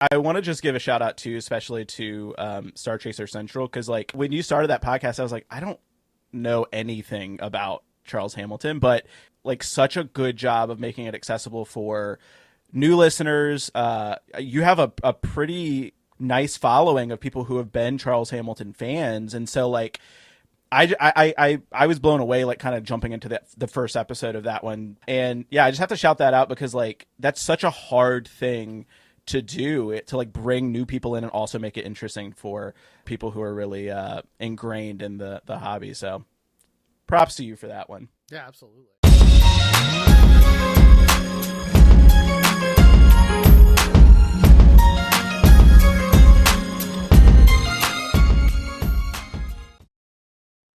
I want to just give a shout out to, especially to StarCHaser Central, because like when you started that podcast, I was like, I don't know anything about Charles Hamilton, but like such a good job of making it accessible for new listeners. You have a pretty nice following of people who have been Charles Hamilton fans, and so like I was blown away, like kind of jumping into the first episode of that one, and yeah, I just have to shout that out because like that's such a hard thing to do, to like bring new people in and also make it interesting for people who are really ingrained in the hobby. So props to you for that one. Yeah, absolutely.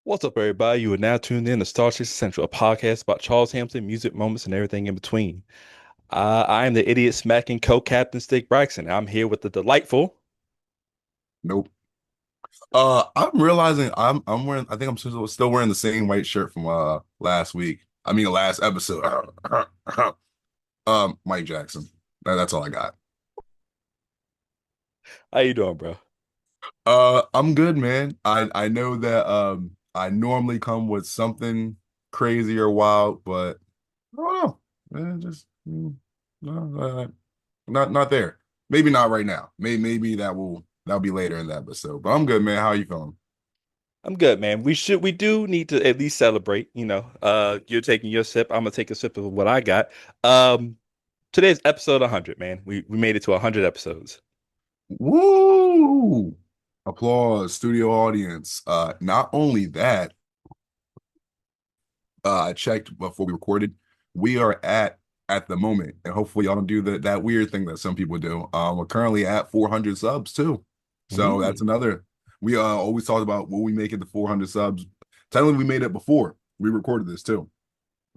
What's up, everybody? You are now tuned in to StarCHaser Central, a podcast about Charles Hampton, music moments, and everything in between. I am the idiot smacking co-captain Stick Braxton. I'm here with the delightful. Nope. I'm realizing I'm wearing. I think I'm still wearing the same white shirt from last week. I mean, last episode. Mike Jackson. That's all I got. How you doing, bro? I'm good, man. I know that I normally come with something crazy or wild, but I don't know. Man, just no, not there. Maybe not right now. Maybe that'll be later in the episode. But I'm good, man. How are you feeling? I'm good, man. We do need to at least celebrate. You're taking your sip. I'm gonna take a sip of what I got. Today's episode 100, man. We made it to 100 episodes. Woo! Applause, studio audience. Not only that, I checked before we recorded. We are at the moment, and hopefully y'all don't do that weird thing that some people do. We're currently at 400 subs too. So that's another. We always talked about will we make it to 400 subs. Technically, we made it before we recorded this too.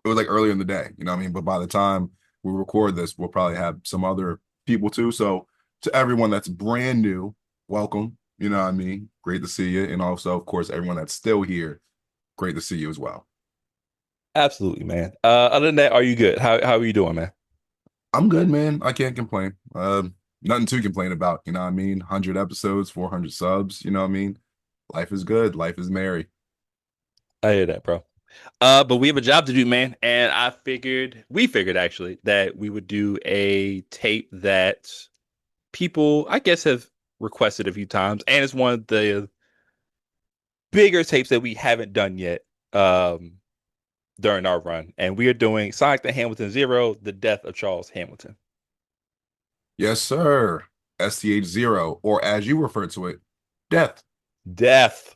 It was like earlier in the day, you know what I mean? But by the time we record this, we'll probably have some other people too. So to everyone that's brand new, welcome. You know what I mean? Great to see you. And also, of course, everyone that's still here, great to see you as well. Absolutely, man. Other than that, are you good? How are you doing, man? I'm good, man. I can't complain. Nothing to complain about. You know what I mean? 100 episodes, 400 subs. You know what I mean? Life is good. Life is merry. I hear that, bro. But we have a job to do, man. And we figured actually that we would do a tape that people, I guess, have requested a few times. And it's one of the bigger tapes that we haven't done yet during our run. And we are doing Sonic the Hamilton Zero, the death of Charles Hamilton. Yes, sir. StHZero, or as you refer to it, death. Death.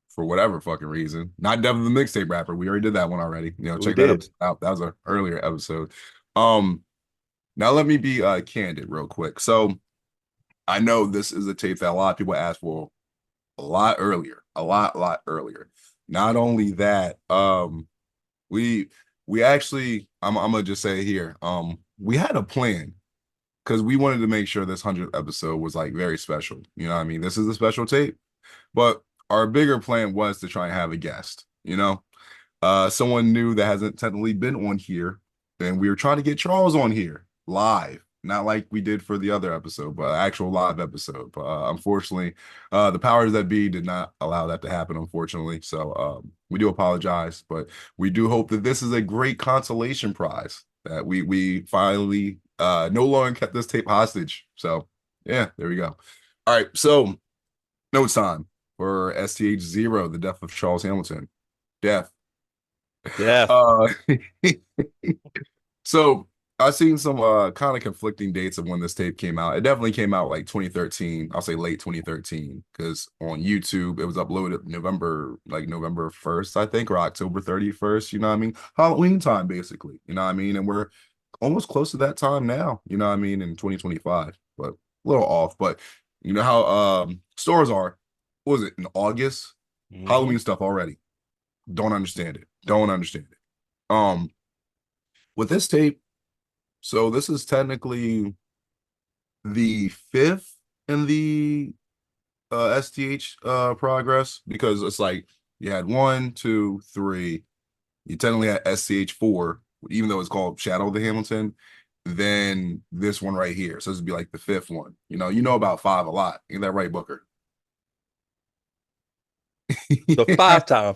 For whatever fucking reason. Not Death of the Mixtape Rapper. We already did that one already. We Check did. that episode out. That was an earlier episode. Now let me be candid real quick. So I know this is a tape that a lot of people asked for a lot earlier. A lot earlier. Not only that, we actually I'm gonna just say it here. We had a plan because we wanted to make sure this 100th episode was like very special. You know what I mean? This is a special tape, but our bigger plan was to try and have a guest, someone new that hasn't technically been on here. And we were trying to get Charles on here live, not like we did for the other episode, but actual live episode. But unfortunately, the powers that be did not allow that to happen, unfortunately. So we do apologize, but we do hope that this is a great consolation prize that we finally no longer kept this tape hostage. So yeah, there we go. All right, so no time for StHZero, the death of Charles Hamilton. Death. Death. So I've seen some kind of conflicting dates of when this tape came out. It definitely came out like 2013. I'll say late 2013, because on YouTube it was uploaded November 1st, I think, or October 31st. You know what I mean? Halloween time, basically. You know what I mean? And we're almost close to that time now. You know what I mean? In 2025, but a little off. But you know how stores are. What was it in August? Halloween stuff already. Don't understand it. Don't understand it. With this tape, so this is technically the fifth in the STH progress, because it's like you had 1, 2, 3. You technically had SCH4, even though it's called Shadow of the Hamilton. then this one right here. So this would be like the fifth one. You know about five a lot. Ain't that right, Booker? The five-time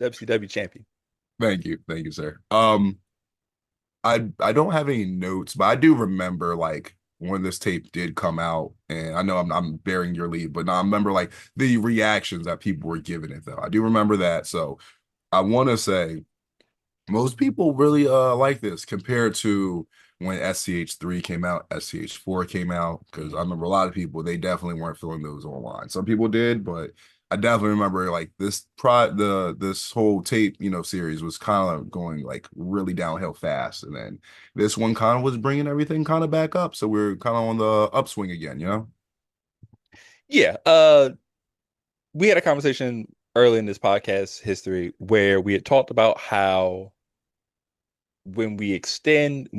WCW champion. Thank you, sir. I don't have any notes, but I do remember like when this tape did come out, and I know I'm bearing your lead, but no, I remember like the reactions that people were giving it though. I do remember that. So I want to say most people really like this compared to when SCH3 came out, SCH4 came out, because I remember a lot of people, they definitely weren't feeling those online. Some people did, but I definitely remember like this whole tape, series was kind of going like really downhill fast. And then this one kind of was bringing everything kind of back up. So we're kind of on the upswing again. Yeah. We had a conversation early in this podcast history where we had talked about how when you extend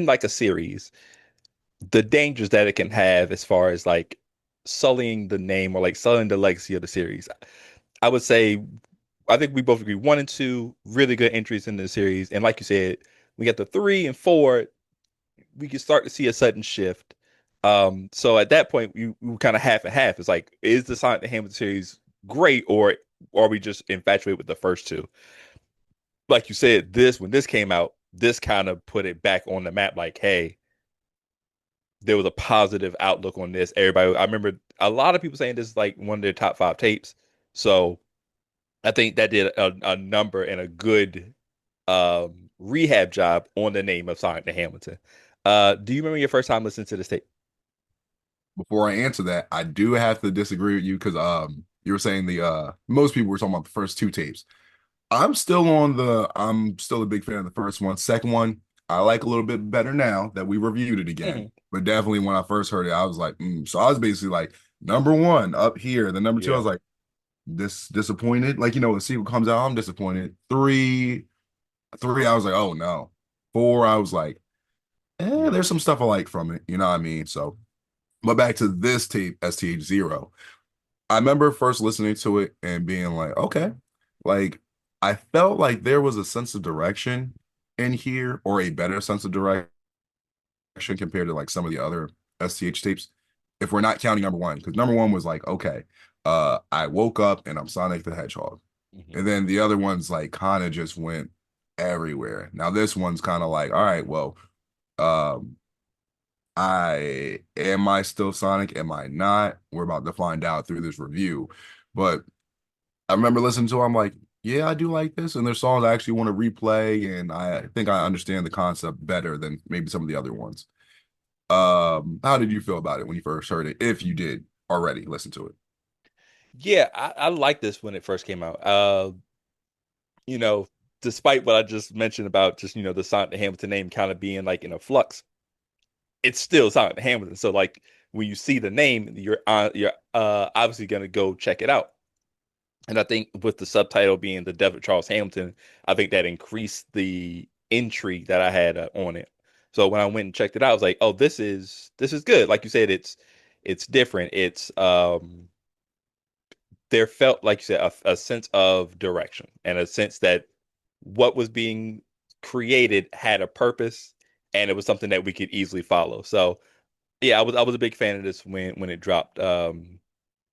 like a series, the dangers that it can have as far as like sullying the name or like sullying the legacy of the series. I would say I think we both agree 1 and 2 really good entries in the series, and like you said, we got the 3 and 4. We can start to see a sudden shift. So at that point, we were kind of half and half. It's like, is the Sonic the Hedgehog series great, or are we just infatuated with the first two? Like you said, when this came out, this kind of put it back on the map. Like, hey, there was a positive outlook on this. Everybody, I remember a lot of people saying this is like one of their top 5 tapes. So I think that did a number and a good rehab job on the name of Sonic the Hamilton. Do you remember your first time listening to this tape? Before I answer that, I do have to disagree with you because you were saying the most people were talking about the first two tapes. I'm still a big fan of the first one. Second one, I like a little bit better now that we reviewed it again. Mhm. But definitely when I first heard it, I was like, So I was basically like number one up here. The number two, I Yeah. was like, this disappointed. Like, the sequel comes out, I'm disappointed. Three, I was like, oh no. Four, I was like, Yeah. there's some stuff I like from it. You know what I mean? So, but back to this tape, StHZero. I remember first listening to it and being like, okay, like I felt like there was a sense of direction in here, or a better sense of direction compared to like some of the other STH tapes. If we're not counting number one, because number one was like, okay, I woke up and I'm Sonic the Hedgehog. Mhm. And then the other ones like kind of just went everywhere. Now this one's kind of like, all right, well, um, I still Sonic? Am I not? We're about to find out through this review. But I remember listening to it, I'm like, yeah, I do like this. And there's songs I actually want to replay, and I think I understand the concept better than maybe some of the other ones. How did you feel about it when you first heard it? If you did already listen to it. Yeah, I liked this when it first came out. You know, despite what I just mentioned about just, the Sonic the Hamilton name kind of being like in a flux, it's still Sonic the Hamilton. So like when you see the name, you're obviously gonna go check it out. And I think with the subtitle being The Death of Charles Hamilton, I think that increased the intrigue that I had on it. So when I went and checked it out, I was like, "Oh, this is good." Like you said, it's different. It's there felt like you said a sense of direction and a sense that what was being created had a purpose and it was something that we could easily follow. So yeah, I was a big fan of this when it dropped.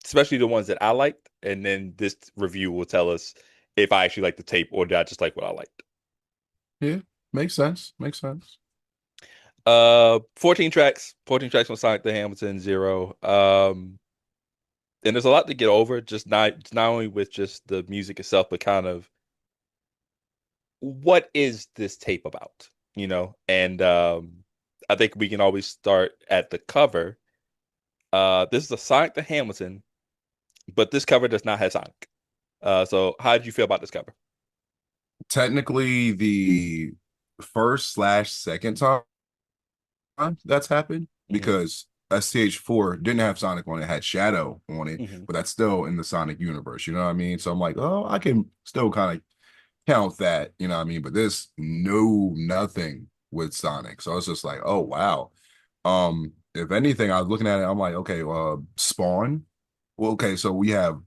Especially the ones that I liked, and then this review will tell us if I actually like the tape or did I just like what I liked. Yeah, makes sense. Makes sense. 14 tracks on Sonic the Hamilton Zero. And there's a lot to get over, just not only with just the music itself, but kind of what is this tape about, And I think we can always start at the cover. This is a Sonic the Hamilton, but this cover does not have Sonic. So how did you feel about this cover? Technically, the first/second time that's happened Hmm. because STH4 didn't have Sonic on it, had Shadow on it, Hmm. but that's still in the Sonic universe. You know what I mean? So I'm like, oh, I can still kind of count that. You know what I mean? But this no nothing with Sonic, so it's just like, oh wow. If anything, I was looking at it, I'm like, okay, Spawn. Well, okay, so we have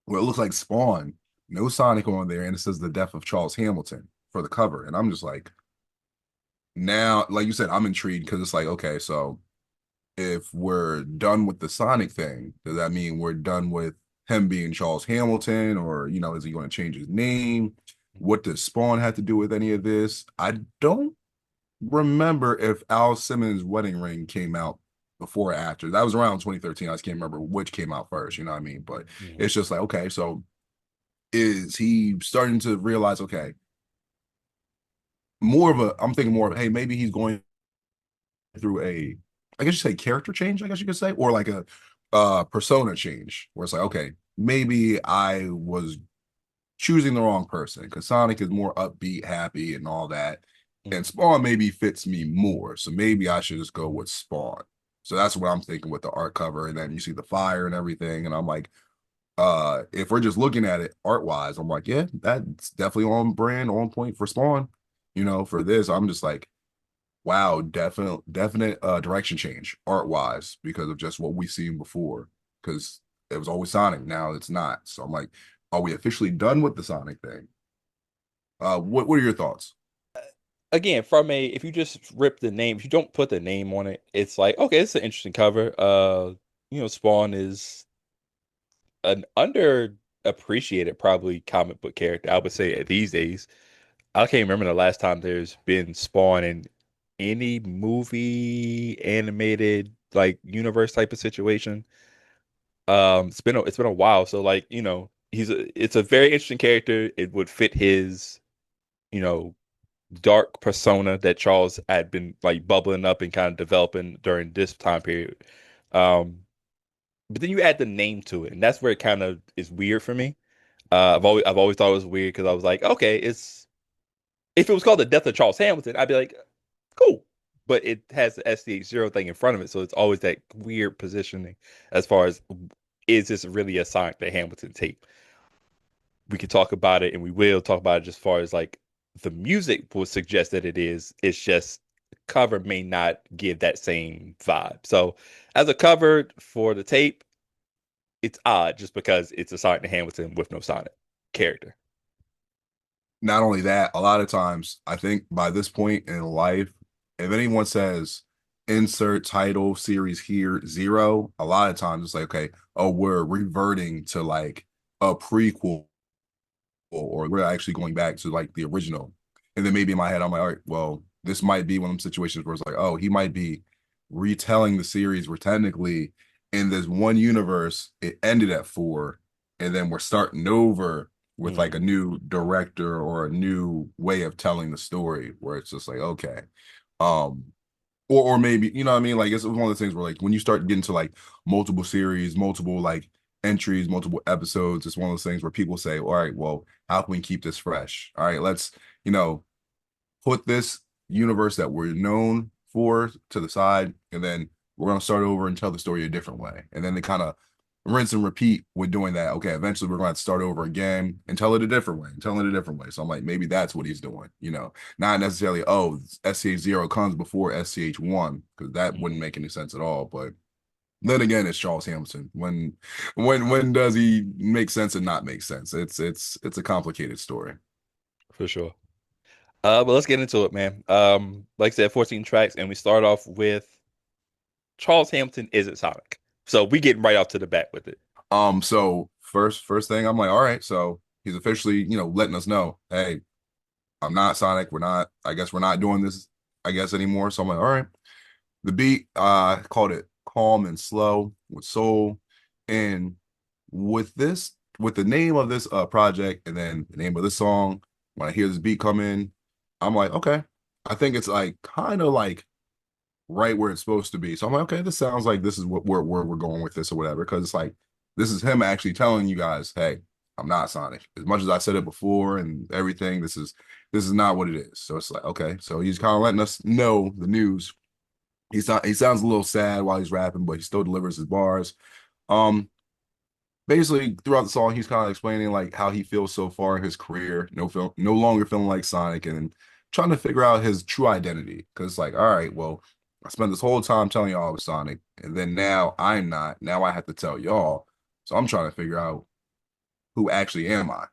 it looks like Spawn, no Sonic on there, and it says the death of Charles Hamilton. for the cover, and I'm just like, now, like you said, I'm intrigued because it's like, okay, so if we're done with the Sonic thing, does that mean we're done with him being Charles Hamilton, or is he going to change his name? What does Spawn have to do with any of this? I don't remember if Al Simmons' Wedding Ring came out before or after. That was around 2013. I just can't remember which came out first, you know what I mean? But it's just like, okay, so is he starting to realize, okay, I'm thinking more of, hey, maybe he's going through I guess you say character change, I guess you could say, or like a persona change, where it's like, okay, maybe I was choosing the wrong person because Sonic is more upbeat, happy, and all that. And Spawn maybe fits me more. So maybe I should just go with Spawn. So that's what I'm thinking with the art cover. And then you see the fire and everything. And I'm like, if we're just looking at it art wise, I'm like, yeah, that's definitely on brand, on point for Spawn. For this, I'm just like, wow, definite direction change art wise because of just what we've seen before. Because it was always Sonic, now it's not. So I'm like, are we officially done with the Sonic thing? What are your thoughts? Again, if you just rip the name, if you don't put the name on it, it's like, okay, it's an interesting cover. Spawn is an underappreciated probably comic book character, I would say these days. I can't remember the last time there's been Spawn in any movie, animated, like universe type of situation. It's been a while, so like, it's a very interesting character. It would fit his, you know, dark persona that Charles had been like bubbling up and kind of developing during this time period. Um, but then you add the name to it, and that's where it kind of is weird for me. I've always thought it was weird because I was like, okay, it's if it was called the Death of Charles Hamilton, I'd be like, cool. But it has the STHZero thing in front of it, so it's always that weird positioning as far as, is this really a Sonic the Hamilton tape? We could talk about it, and we will talk about it just as far as like the music will suggest that it is. It's just cover may not give that same vibe. So as a cover for the tape, it's odd just because it's a Sonic the Hamilton with no Sonic character. Not only that, a lot of times, I think by this point in life, if anyone says insert title series here, zero, a lot of times it's like, okay, oh, we're reverting to like a prequel, or we're actually going back to like the original. And then maybe in my head, I'm like, all right, well, this might be one of them situations where it's like, oh, he might be retelling the series where technically in this one universe, it ended at 4, and then we're starting over with like a new director or a new way of telling the story where it's just like, okay. Um, or maybe, you know what I mean? Like it's one of the things where like when you start getting to like multiple series, multiple like entries, multiple episodes, it's one of those things where people say, all right, well, how can we keep this fresh? All right, let's, you know, put this universe that we're known for to the side, and then we're gonna start over and tell the story a different way. And then they kind of rinse and repeat with doing that. Okay, eventually we're going to start over again and tell it a different way, and tell it a different way. So I'm like, maybe that's what he's doing, not necessarily, oh, SCH0 comes before SCH1, because that wouldn't make any sense at all. But then again, it's Charles Hamilton. When does he make sense and not make sense? It's a complicated story. For sure. But let's get into it, man. Like I said, 14 tracks, and we start off with Charles Hamilton isn't Sonic. So we get right off to the bat with it. So first thing, I'm like, all right, so he's officially, letting us know, hey, I'm not Sonic. I guess we're not doing this, I guess, anymore. So I'm like, all right. The beat, called it calm and slow with soul. And with the name of this project and then the name of this song, when I hear this beat come in, I'm like, okay. I think it's like kind of like right where it's supposed to be. So I'm like, okay, this sounds like this is where we're going with this or whatever. Because it's like this is him actually telling you guys, hey, I'm not Sonic. As much as I said it before and everything, this is not what it is. So it's like, okay, so he's kind of letting us know the news. He sounds a little sad while he's rapping, but he still delivers his bars. Um, Basically throughout the song, he's kind of explaining like how he feels so far in his career, no longer feeling like Sonic, and trying to figure out his true identity. Because like, all right, well, I spent this whole time telling y'all I was Sonic, and then now I'm not. Now I have to tell y'all. So I'm trying to figure out who actually am I.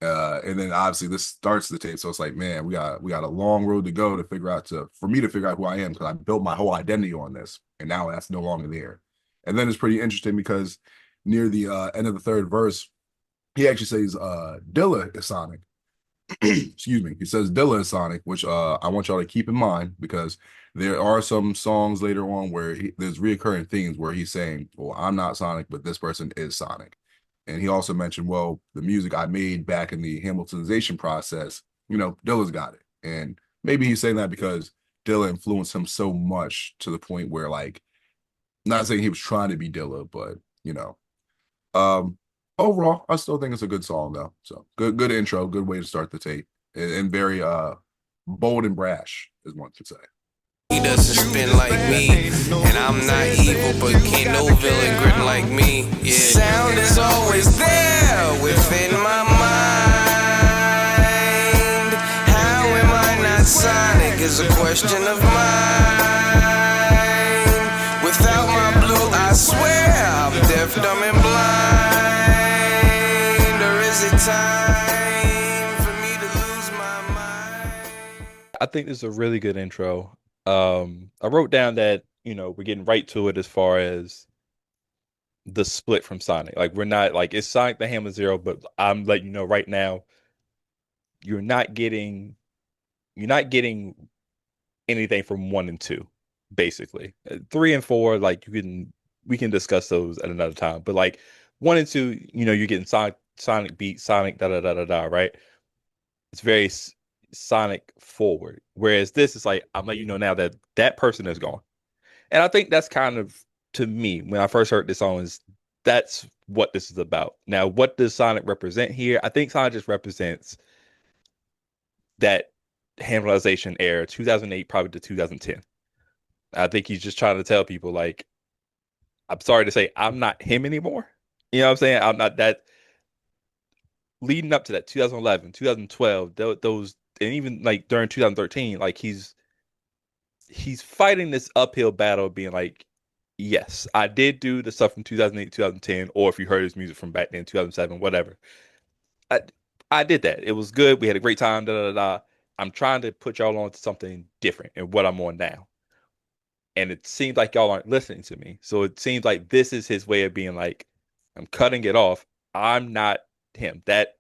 And then obviously this starts the tape, so it's like, man, we got a long road to go to figure out for me to figure out who I am, because I built my whole identity on this, and now that's no longer there. And then it's pretty interesting because near the end of the third verse, he actually says Dilla is Sonic. Excuse me. He says Dilla is Sonic, which I want y'all to keep in mind, because there are some songs later on where there's reoccurring themes where he's saying, well, I'm not Sonic, but this person is Sonic. And he also mentioned, well, the music I made back in the Hamiltonization process, Dilla's got it. And maybe he's saying that because Dilla influenced him so much to the point where, like, not saying he was trying to be Dilla, but, overall, I still think it's a good song, though. So good intro, good way to start the tape, and very bold and brash, as one could say. He doesn't spin like me, and I'm not evil, but can't no villain grin like me. Yeah. Sound is always there within my mind. How am I not Sonic is a question of mine. Without my blue, I swear I'm deaf, dumb, and blind. Or is it time for me to lose my mind? I think this is a really good intro. I wrote down that, we're getting right to it as far as the split from Sonic. Like, we're not like, it's Sonic the Hammer Zero, but I'm letting you know right now, you're not getting anything from 1 and 2, basically. 3 and 4, like, we can discuss those at another time. But like 1 and 2, you're getting Sonic beat, Sonic da da da da da, right? It's very Sonic forward, whereas this is like, I'm letting you know now that that person is gone. And I think that's kind of, to me, when I first heard this song, that's what this is about. Now, what does Sonic represent here? I think Sonic just represents that handleization era, 2008 probably to 2010. I think he's just trying to tell people, like, I'm sorry to say, I'm not him anymore. You know what I'm saying? I'm not that. Leading up to that, 2011, 2012, those, and even like during 2013, like he's fighting this uphill battle, being like, yes, I did do the stuff from 2008, 2010, or if you heard his music from back then, 2007, whatever. I did that. It was good. We had a great time. Da da da. I'm trying to put y'all on to something different and what I'm on now. And it seems like y'all aren't listening to me. So it seems like this is his way of being like, I'm cutting it off. I'm not him. That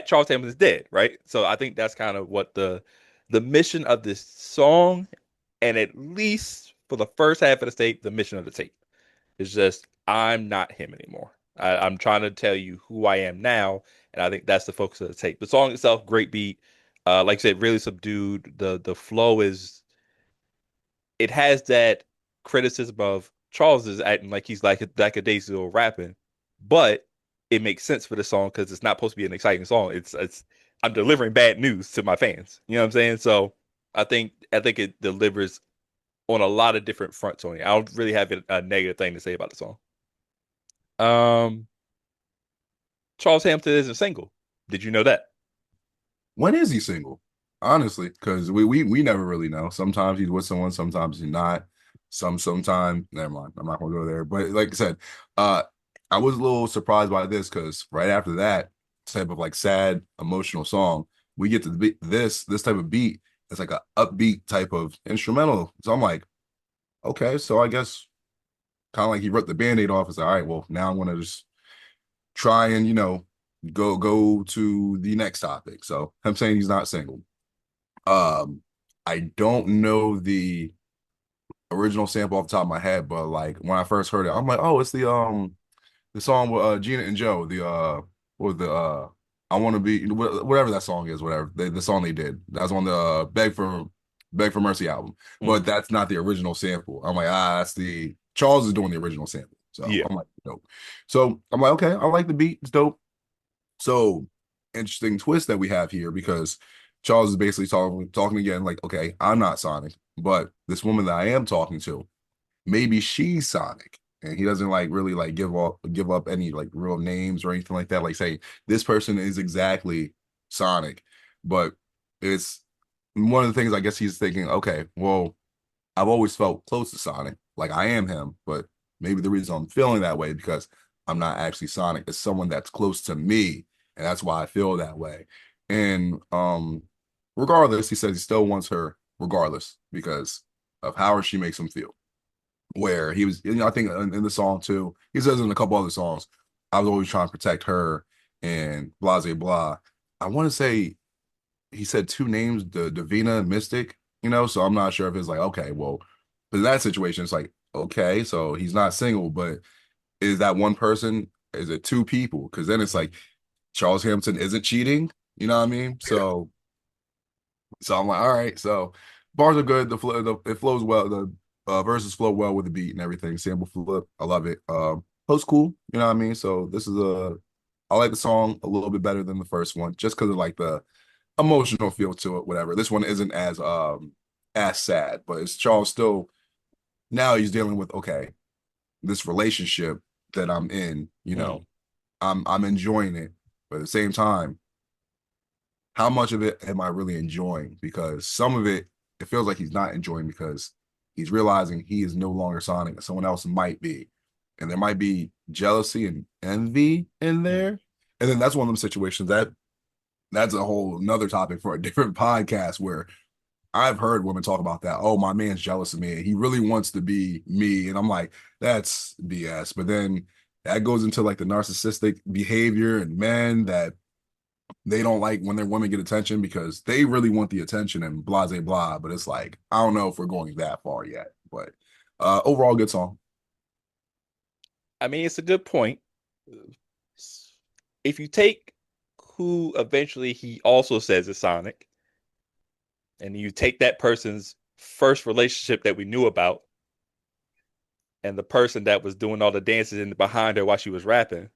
Charles Hamilton is dead, right? So I think that's kind of what the mission of this song, and at least for the first half of the tape, the mission of the tape is just, I'm not him anymore. I'm trying to tell you who I am now, and I think that's the focus of the tape. The song itself, great beat, like I said, really subdued. The flow is, it has that criticism of Charles is acting like he's like a Daisy rapping, but it makes sense for the song because it's not supposed to be an exciting song. It's I'm delivering bad news to my fans. You know what I'm saying? So I think it delivers on a lot of different fronts on it. I don't really have a negative thing to say about the song. Charles Hampton isn't single. Did you know that? When is he single? Honestly, because we never really know. Sometimes he's with someone, sometimes he's not. Sometime, never mind. I'm not gonna go there. But like I said, I was a little surprised by this because right after that type of like sad, emotional song, we get to this type of beat. It's like a upbeat type of instrumental. So I'm like, okay, so I guess kind of like he ripped the Band-Aid off. It's like, all right, well, now I'm gonna just try and go to the next topic. So I'm saying he's not single. I don't know the original sample off the top of my head, but like when I first heard it, I'm like, oh, it's the song with Gina and Joe, what was the I want to be, whatever that song is, whatever the song they did. That's on the Beg for Mercy album, but that's not the original sample. I'm like, that's the Charles is doing the original sample. So yeah. I'm like, dope. So I'm like, okay, I like the beat, it's dope. So interesting twist that we have here, because Charles is basically talking again, like, okay, I'm not Sonic, but this woman that I am talking to, maybe she's Sonic. And he doesn't like really like give up any like real names or anything like that. Like say this person is exactly Sonic, but it's one of the things I guess he's thinking, okay, well, I've always felt close to Sonic, like I am him, but maybe the reason I'm feeling that way because I'm not actually Sonic. It's someone that's close to me and that's why I feel that way. And regardless, he says he still wants her regardless because of how she makes him feel. Where he was, I think in the song too, he says in a couple other songs, I was always trying to protect her and blah, blah, blah. I want to say he said two names, the Davina and Mystic, so I'm not sure if it's like, okay, well, in that situation, it's like, okay, so he's not single, but is that one person? Is it two people? Because then it's like Charles Hamilton isn't cheating, you know what I mean? So I'm like, all right, so bars are good. It flows well. The verses flow well with the beat and everything. Sample flip, I love it. Host cool, you know what I mean? So I like the song a little bit better than the first one, just because of like the emotional feel to it, whatever. This one isn't as sad, but it's Charles still now he's dealing with okay, this relationship that I'm in, I'm enjoying it, but at the same time, how much of it am I really enjoying? Because some of it feels like he's not enjoying because he's realizing he is no longer Sonic and someone else might be. And there might be jealousy and envy in there. And then that's one of them situations that's a whole another topic for a different podcast where I've heard women talk about that. Oh, my man's jealous of me. He really wants to be me. And I'm like, that's BS. But then that goes into like the narcissistic behavior in men that they don't like when their women get attention because they really want the attention and blah, blah, blah. But it's like, I don't know if we're going that far yet. But overall, good song. I mean, it's a good point. If you take who eventually he also says is Sonic, and you take that person's first relationship that we knew about, and the person that was doing all the dances in behind her while she was rapping,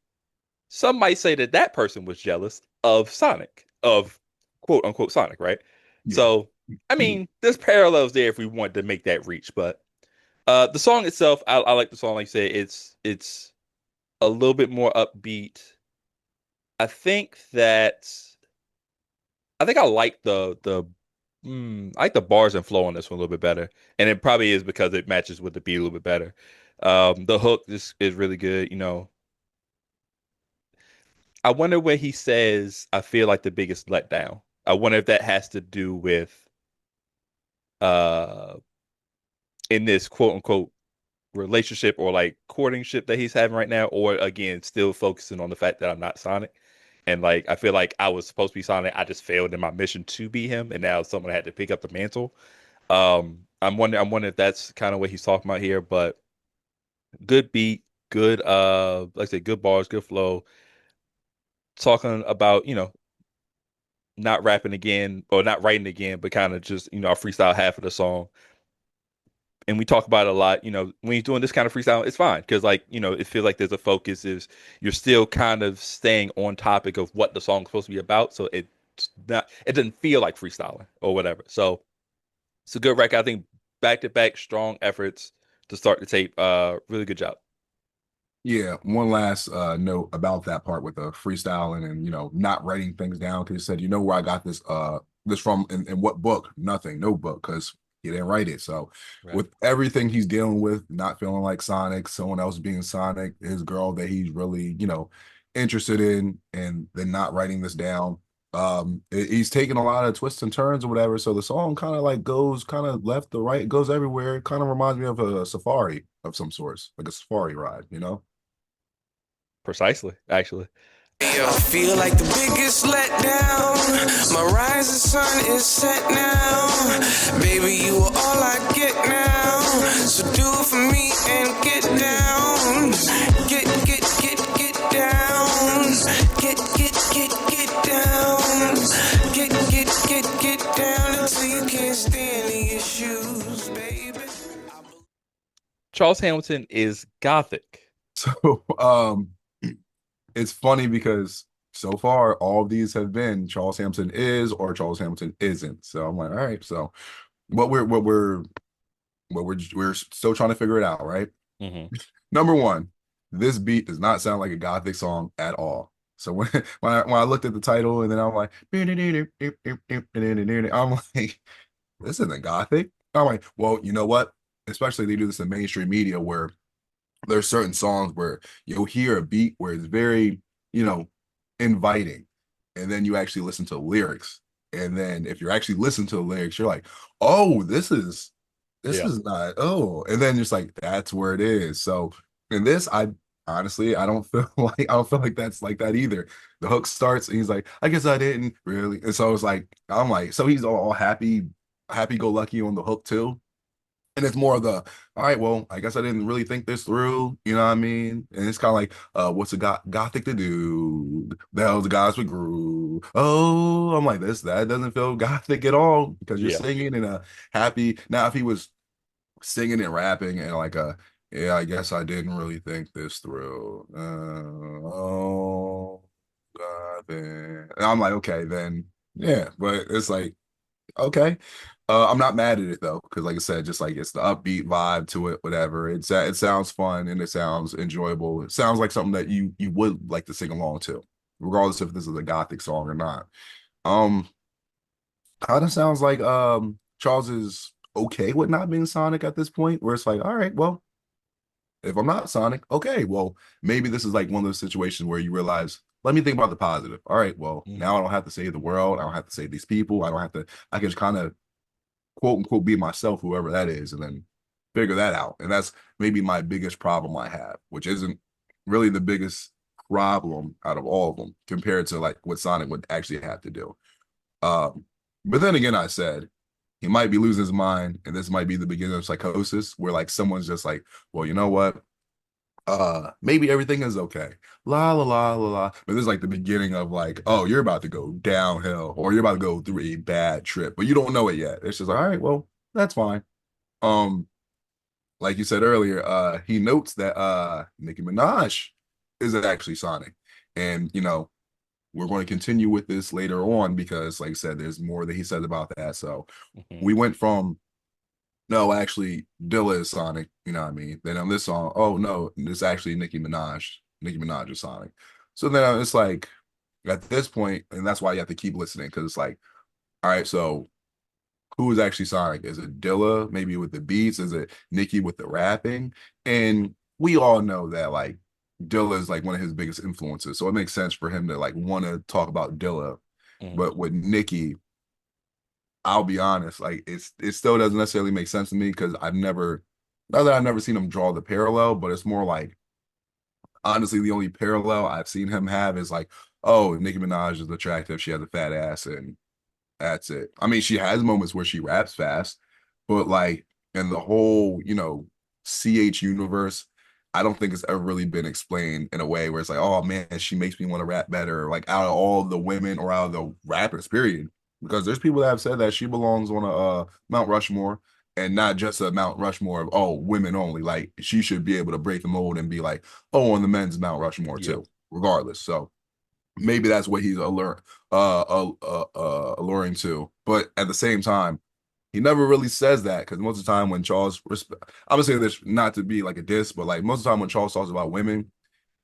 some might say that that person was jealous of Sonic, of quote unquote Sonic, right? Yeah. So, I mean, there's parallels there if we wanted to make that reach, but the song itself, I like the song. Like you said, it's a little bit more upbeat. I think I like I like the bars and flow on this one a little bit better, and it probably is because it matches with the beat a little bit better. The hook is really good. I wonder where he says, "I feel like the biggest letdown." I wonder if that has to do with uh in this quote unquote relationship or like courtingship that he's having right now, or again, still focusing on the fact that I'm not Sonic. And like I feel like I was supposed to be Sonic. I just failed in my mission to be him, and now someone had to pick up the mantle. I'm wondering if that's kind of what he's talking about here, but good beat, good like I said, good bars, good flow. Talking about, not rapping again or not writing again, but kind of just, I freestyle half of the song. And we talk about it a lot, when you're doing this kind of freestyle, it's fine because like, it feels like there's a focus is you're still kind of staying on topic of what the song's supposed to be about. So it doesn't feel like freestyling or whatever. So it's a good record. I think back to back strong efforts to start the tape. Really good job. Yeah, one last note about that part with the freestyling and not writing things down because he said, where I got this from in what book? Nothing, no book, because he didn't write it. So with everything he's dealing with, not feeling like Sonic, someone else being Sonic, his girl that he's really, interested in, and then not writing this down. He's taking a lot of twists and turns or whatever. So the song kind of like goes kind of left to right, goes everywhere. It kind of reminds me of a safari of some sorts, like a safari ride. Precisely, actually. Yo, feel like the biggest letdown. My rising sun is set now. Baby, you are all I get now. So do it for me and get down. Get down. Get down. Get down until you can't stand in your shoes, baby. Charles Hamilton is gothic. So, it's funny because so far all of these have been Charles Hamilton is or Charles Hamilton isn't. So I'm like, all right. So we're still trying to figure it out, right? Mm-hmm. Number one, this beat does not sound like a gothic song at all. So when I looked at the title and then I'm like, this isn't gothic. I'm like, well, you know what? Especially they do this in mainstream media where there's certain songs where you'll hear a beat where it's very, inviting. and then you actually listen to the lyrics. And then if you're actually listening to the lyrics, you're like, oh, this Yeah. is not, oh, and then it's like that's where it is. So in this, I honestly I don't feel like that's like that either. The hook starts and he's like, I guess I didn't really. And so it's like, I'm like, so he's all happy go lucky on the hook too. And it's more of the, all right, well, I guess I didn't really think this through, you know what I mean? And it's kind of like, what's a gothic to do? The hell's the guys with groove? Oh, I'm like, that doesn't feel gothic at all because you're Yeah. singing in a happy. Now, if he was singing and rapping and like yeah, I guess I didn't really think this through. Oh, God, then. And I'm like, okay, then, yeah, but it's like, okay. I'm not mad at it though, because like I said, just like it's the upbeat vibe to it, whatever. It sounds fun and it sounds enjoyable. It sounds like something that you would like to sing along to, regardless if this is a gothic song or not. Um, kind of sounds like Charles is okay with not being Sonic at this point, where it's like, all right, well, if I'm not Sonic, okay, well, maybe this is like one of those situations where you realize, let me think about the positive. All right, well, Mhm. now I don't have to save the world. I don't have to save these people. I don't have to, I can just kind of quote unquote be myself, whoever that is, and then figure that out. And that's maybe my biggest problem I have, which isn't really the biggest problem out of all of them compared to like what Sonic would actually have to do. Um, but then again, I said he might be losing his mind, and this might be the beginning of psychosis, where like someone's just like, well, you know what? Maybe everything is okay. La la la la la. But this is like the beginning of like, oh, you're about to go downhill, or you're about to go through a bad trip, but you don't know it yet. It's just like, all right, well, that's fine. Um, like you said earlier, he notes that Nicki Minaj is actually Sonic. And we're going to continue with this later on because, like I said, there's more that he said about that. So Mhm. we went from no, actually, Dilla is Sonic. You know what I mean? Then on this song, oh no, it's actually Nicki Minaj. Nicki Minaj is Sonic. So then it's like at this point, and that's why you have to keep listening because it's like, all right, so who is actually Sonic? Is it Dilla maybe with the beats? Is it Nicki with the rapping? And we all know that like Dilla is like one of his biggest influences, so it makes sense for him to like want to talk about Dilla. Mhm. But with Nicki, I'll be honest, like it still doesn't necessarily make sense to me because not that I've never seen him draw the parallel, but it's more like honestly the only parallel I've seen him have is like, oh, Nicki Minaj is attractive, she has a fat ass, and that's it. I mean, she has moments where she raps fast, but like in the whole, CH universe, I don't think it's ever really been explained in a way where it's like, oh man, she makes me want to rap better. Like out of all the women or out of the rappers, period. Because there's people that have said that she belongs on a Mount Rushmore and not just a Mount Rushmore of women only. Like she should be able to break the mold and be like, oh, on the men's Mount Rushmore Yeah. too, regardless. So maybe that's what he's alluring to. But at the same time, he never really says that because most of the time when I'm gonna say this not to be like a diss, but like most of the time when Charles talks about women,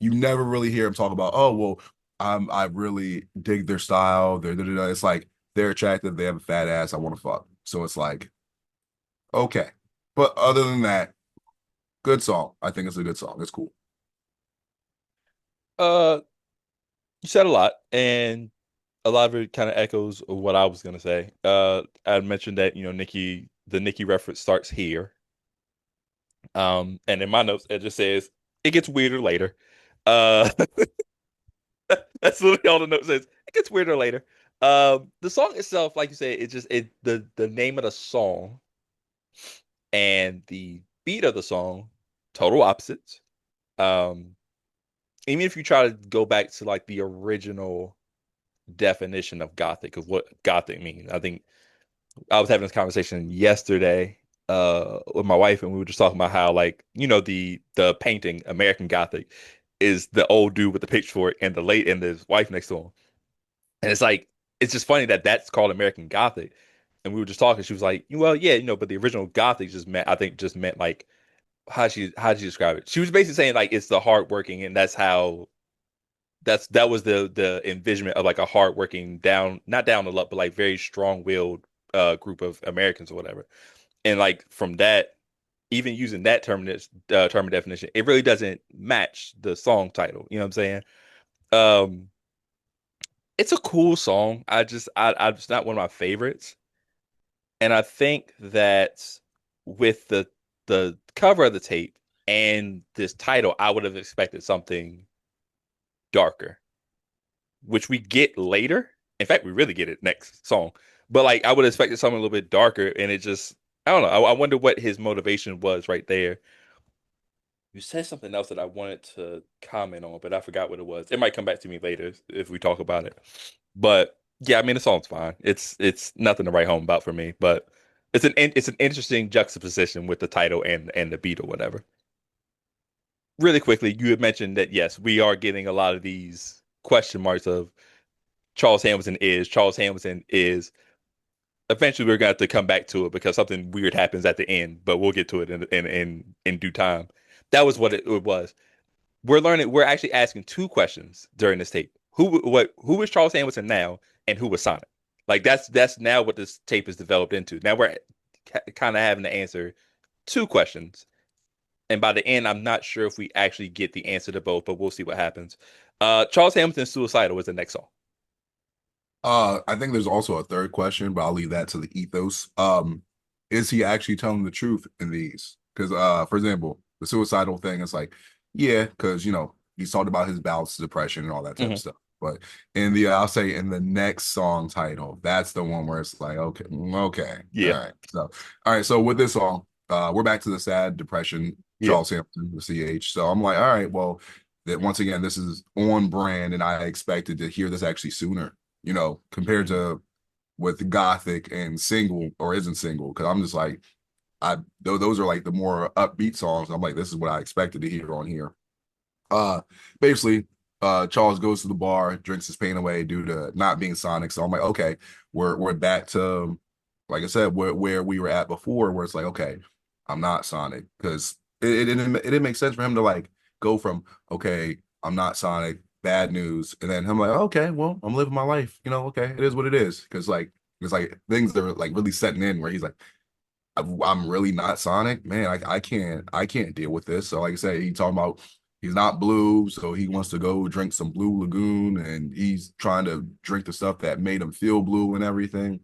you never really hear him talk about, oh well, I really dig their style. It's like they're attractive, they have a fat ass, I want to fuck. So it's like, okay. But other than that, good song. I think it's a good song. It's cool. Uh, you said a lot, and a lot of it kind of echoes of what I was gonna say. I mentioned that the Nikki reference starts here. And in my notes it just says it gets weirder later. Uh, that's literally all the note says. It gets weirder later. The song itself, like you said, the name of the song and the beat of the song, total opposites. Um, Even if you try to go back to like the original definition of gothic of what gothic means, I think I was having this conversation yesterday with my wife, and we were just talking about how like the painting American Gothic is the old dude with the pitchfork and his wife next to him, and it's like it's just funny that that's called American Gothic. And we were just talking. She was like, "Well, yeah, but the original Gothic just meant like how'd she describe it? She was basically saying like it's the hardworking, and that was the envisionment of like a hardworking down not down the luck, but like very strong willed group of Americans or whatever. And like from that, even using that term and definition, it really doesn't match the song title. You know what I'm saying? Um, it's a cool song. I it's not one of my favorites. And I think that with the cover of the tape and this title, I would have expected something darker, which we get later. In fact, we really get it next song. But like I would have expected something a little bit darker, and it just I don't know. I wonder what his motivation was right there. You said something else that I wanted to comment on, but I forgot what it was. It might come back to me later if we talk about it. But yeah, I mean the song's fine. It's nothing to write home about for me, but it's an interesting juxtaposition with the title and the beat or whatever. Really quickly, you had mentioned that yes, we are getting a lot of these question marks of Charles Hamilton is. Eventually, we're going to have to come back to it because something weird happens at the end, but we'll get to it in due time. That was what it was. We're learning. We're actually asking two questions during this tape. Who is Charles Hamilton now, and who was Sonic? Like that's now what this tape is developed into. Now we're kind of having to answer two questions, and by the end, I'm not sure if we actually get the answer to both, but we'll see what happens. Charles Hamilton's "Suicidal" was the next song. I think there's also a third question, but I'll leave that to the ethos. Is he actually telling the truth in these? Because for example, the suicidal thing is like, yeah, because he's talked about his bouts of depression and all that type of stuff. But in the I'll say in the next song title, that's the one where it's like, okay, okay. Yeah. All right. So with this song, we're back to the sad depression, Charles Hampton, the CH. So I'm like, all right, well, that once again, this is on brand, and I expected to hear this actually sooner, compared to with Gothic and single or isn't single. Cause I'm just like, those are like the more upbeat songs. I'm like, this is what I expected to hear on here. Basically, Charles goes to the bar, drinks his pain away due to not being Sonic. So I'm like, okay, we're back to, like I said, where we were at before, where it's like, okay, I'm not Sonic, because it didn't make sense for him to like go from, okay, I'm not Sonic, bad news, and then I'm like, okay, well, I'm living my life, okay, it is what it is, because like it's like things that are like really setting in where he's like, I'm really not Sonic, man. I can't deal with this. So like I said, he talking about he's not blue, so he wants to go drink some Blue Lagoon, and he's trying to drink the stuff that made him feel blue and everything.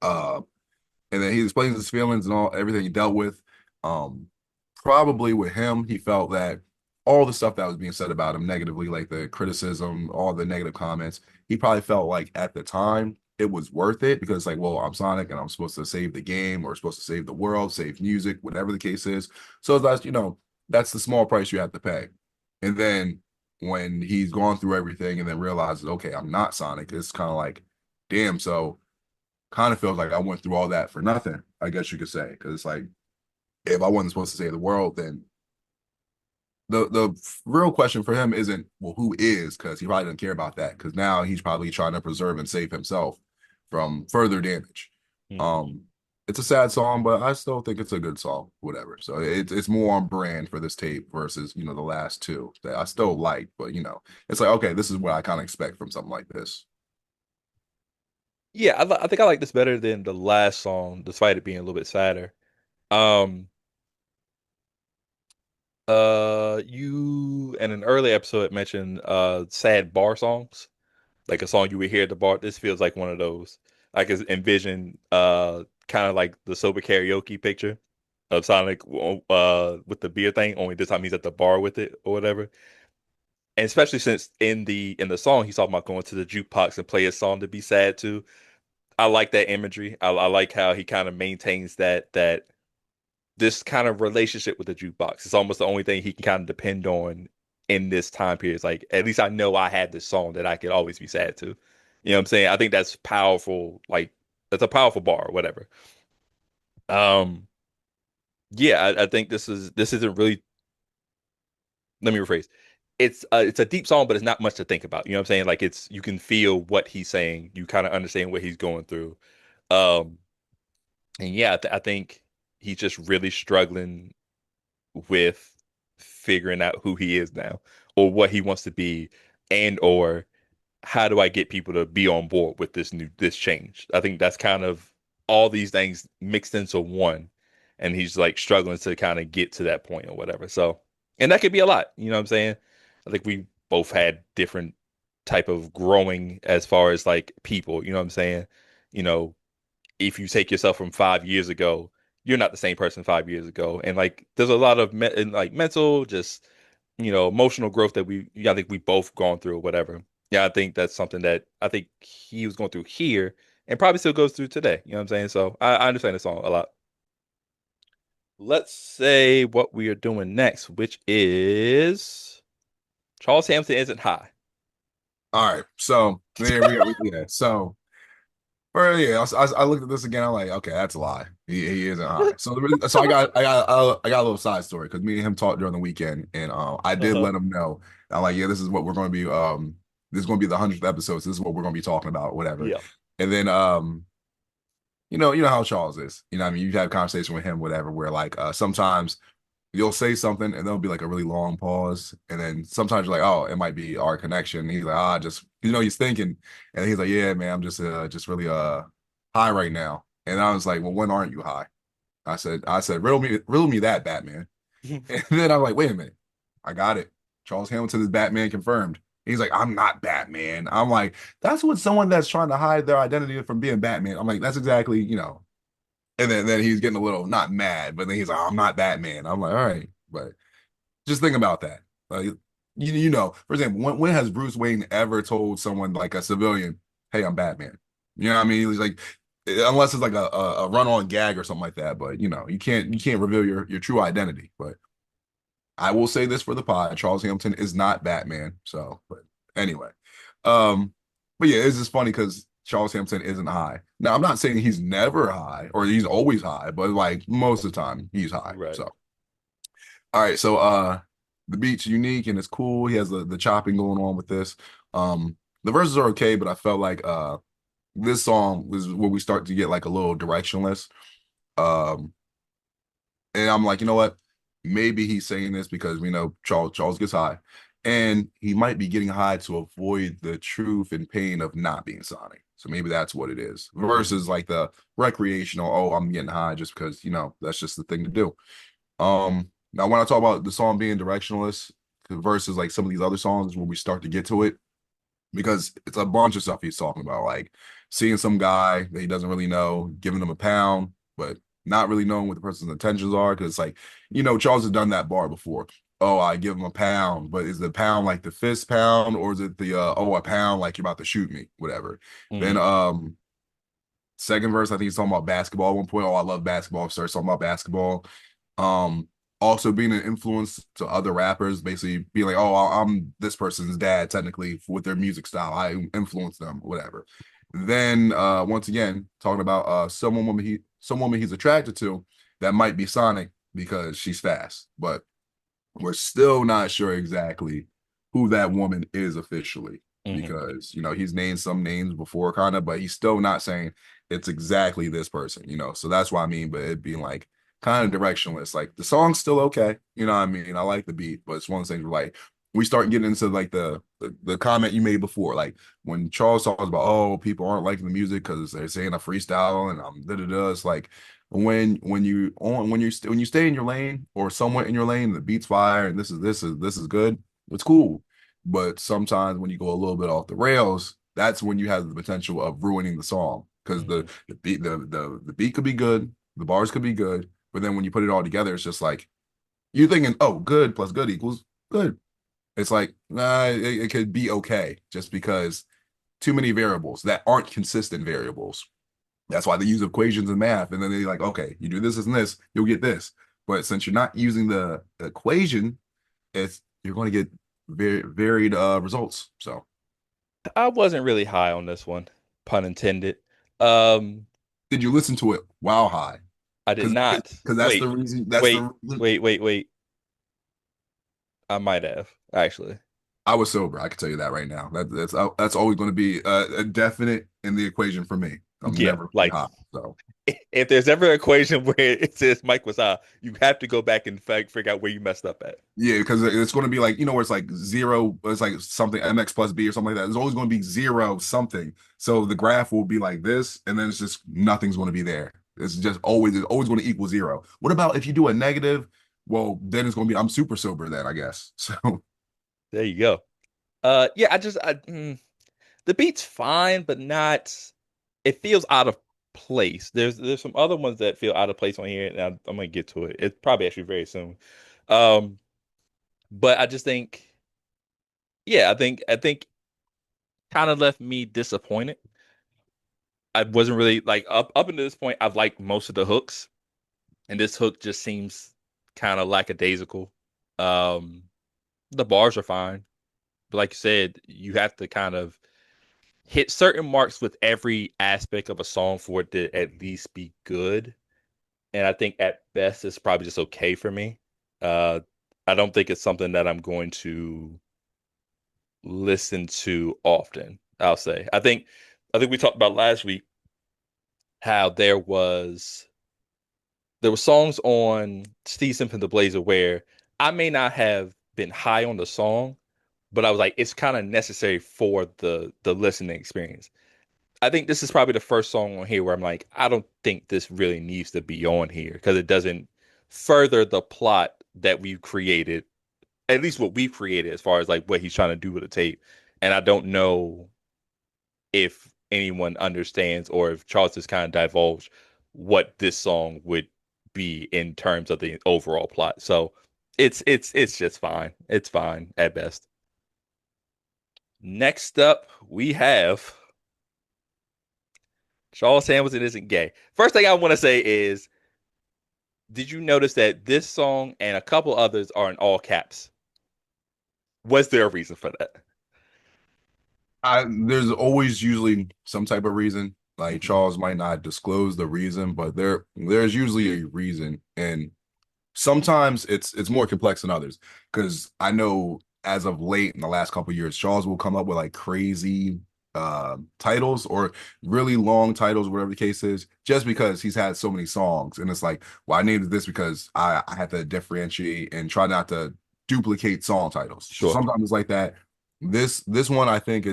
Uh, and then he explains his feelings and everything he dealt with. Probably with him, he felt that all the stuff that was being said about him negatively, like the criticism, all the negative comments, he probably felt like at the time it was worth it, because like, well, I'm Sonic and I'm supposed to save the game, or supposed to save the world, save music, whatever the case is. So that's the small price you have to pay. And then when he's gone through everything and then realizes, okay, I'm not Sonic, it's kind of like, damn, so kind of feels like I went through all that for nothing, I guess you could say. Because it's like, if I wasn't supposed to save the world, then the real question for him isn't, well, who is, because he probably doesn't care about that, because now he's probably trying to preserve and save himself from further damage. It's a sad song, but I still think it's a good song, whatever. So it's more on brand for this tape versus the last two that I still like, but it's like, okay, this is what I kind of expect from something like this. Yeah, I think I like this better than the last song, despite it being a little bit sadder. Um, you in an early episode mentioned sad bar songs, like a song you would hear at the bar. This feels like one of those. I can envision kind of like the sober karaoke picture of Sonic with the beer thing, only this time he's at the bar with it or whatever. And especially since in the song he's talking about going to the jukebox and play a song to be sad to. I like that imagery. I like how he kind of maintains that this kind of relationship with the jukebox. It's almost the only thing he can kind of depend on in this time period. It's like, at least I know I had this song that I could always be sad to. You know what I'm saying? I think that's powerful. Like, that's a powerful bar or whatever. Um, yeah, I think this isn't really. Let me rephrase. It's a deep song, but it's not much to think about. You know what I'm saying? Like, you can feel what he's saying. You kind of understand what he's going through. Um, and yeah, I think he's just really struggling with figuring out who he is now, or what he wants to be, and or how do I get people to be on board with this change. I think that's kind of all these things mixed into one, and he's like struggling to kind of get to that point or whatever. So, and that could be a lot. You know what I'm saying? I think we both had different type of growing as far as like people, you know what I'm saying? You know, if you take yourself from 5 years ago, you're not the same person 5 years ago. And like there's a lot of like mental, just emotional growth that I think we both gone through or whatever. Yeah, I think that's something that I think he was going through here and probably still goes through today. You know what I'm saying? So I understand the song a lot. Let's say what we are doing next, which is Charles Hampton isn't high. All right, so there we go. Yeah, so I looked at this again. I'm like, okay, that's a lie. He isn't high. So I got a little side story because me and him talked during the weekend, and I did Uh-huh. let him know. I'm like, yeah, this is what we're going to be. This is going to be the 100th episode. So this is what we're going to be talking about, whatever. Yeah. And then you know how Charles is. You know, what I mean, you've had conversation with him, whatever, where like sometimes you'll say something and there'll be like a really long pause, and then sometimes you're like, oh, it might be our connection. And he's like, just he's thinking, and he's like, yeah, man, I'm just really high right now. And I was like, well, when aren't you high? I said, riddle me that, Batman. And then I'm like, wait a minute, I got it. Charles Hamilton is Batman confirmed. He's like, I'm not Batman. I'm like, that's what someone that's trying to hide their identity from being Batman. I'm like, that's exactly, and then he's getting a little not mad, but then he's like, I'm not Batman. I'm like, all right, but just think about that. Like, for example, when has Bruce Wayne ever told someone like a civilian, "Hey, I'm Batman"? You know what I mean? He's like, unless it's like a run-on gag or something like that. But you can't reveal your true identity. But I will say this for the pod: Charles Hamilton is not Batman. So, but anyway, um, but yeah, it's just funny because Charles Hampton isn't high. Now, I'm not saying he's never high or he's always high, but like most of the time he's high. Right. So, all right. So, the beat's unique and it's cool. He has the chopping going on with this. The verses are okay, but I felt like this song was where we start to get like a little directionless. Um, and I'm like, you know what? Maybe he's saying this because we know Charles gets high, and he might be getting high to avoid the truth and pain of not being Sonic. So maybe that's what it is. Versus like the recreational, oh, I'm getting high just because that's just the thing to do. Now when I talk about the song being directionless versus like some of these other songs where we start to get to it, because it's a bunch of stuff he's talking about, like seeing some guy that he doesn't really know, giving him a pound, but not really knowing what the person's intentions are. Because it's like, Charles has done that bar before. Oh, I give him a pound, but is the pound like the fist pound, or is it the a pound like you're about to shoot me, whatever? Then second verse, I think he's talking about basketball at one point. Oh, I love basketball. Starts talking about basketball. Um, Also being an influence to other rappers, basically being like, oh, I'm this person's dad, technically, with their music style. I influence them, whatever. Then once again, talking about some woman he's attracted to that might be Sonic because she's fast, but we're still not sure exactly who that woman is officially because he's named some names before, kind of, but he's still not saying it's exactly this person. So that's what I mean, but it being like kind of directionless. Like the song's still okay, you know what I mean? I like the beat, but it's one of those things where like we start getting into like the comment you made before, like when Charles talks about, oh, people aren't liking the music because they're saying a freestyle and it's like when you stay in your lane or somewhat in your lane, the beat's fire and this is good, it's cool. But sometimes when you go a little bit off the rails, that's when you have the potential of ruining the song because the beat could be good, the bars could be good, but then when you put it all together, it's just like you're thinking, oh, good plus good equals good. It's like, nah, it could be okay just because too many variables that aren't consistent variables. That's why they use equations and math. And then they're like, okay, you do this and this, you'll get this. But since you're not using the equation, you're going to get very varied results. So I wasn't really high on this one, pun intended. Um, did you listen to it while high? I did not. Because that's the reason. Wait. I might have actually. I was sober. I can tell you that right now. That's always going to be a definite in the equation for me. I'm never like high. So if there's ever an equation where it says Mike was high, you have to go back and figure out where you messed up at. Yeah, because it's going to be like, where it's like zero, it's like something MX plus B or something like that. There's always going to be zero something. So the graph will be like this, and then it's just nothing's going to be there. It's always going to equal zero. What about if you do a negative? Well, then it's going to be I'm super sober then, I guess. So there you go. Yeah, the beat's fine, but not. It feels out of place. There's some other ones that feel out of place on here, and I'm gonna get to it. It's probably actually very soon. Um, but I just think, yeah, I think kind of left me disappointed. I wasn't really like up until this point. I've liked most of the hooks, and this hook just seems kind of lackadaisical. Um, the bars are fine, but like you said, you have to kind of hit certain marks with every aspect of a song for it to at least be good. And I think at best it's probably just okay for me. Uh, I don't think it's something that I'm going to listen to often. I'll say. I think we talked about last week how there were songs on Steve Simpson the Blazer where I may not have been high on the song, but I was like, it's kind of necessary for the listening experience. I think this is probably the first song on here where I'm like, I don't think this really needs to be on here because it doesn't further the plot that we've created, at least what we've created as far as like what he's trying to do with the tape. And I don't know if anyone understands or if Charles has kind of divulged what this song would be in terms of the overall plot. So it's just fine. It's fine at best. Next up, we have Charles Hamilton isn't gay. First thing I want to say is, did you notice that this song and a couple others are in all caps? Was there a reason for that? There's always usually some type of reason. Like Mhm. Charles might not disclose the reason, but there's usually a reason, and sometimes it's more complex than others. Because I know as of late in the last couple of years, Charles will come up with like crazy titles or really long titles, whatever the case is, just because he's had so many songs. And it's like, well, I named this because I have to differentiate and try not to duplicate song titles. So Sure. sometimes it's like that. This one, I think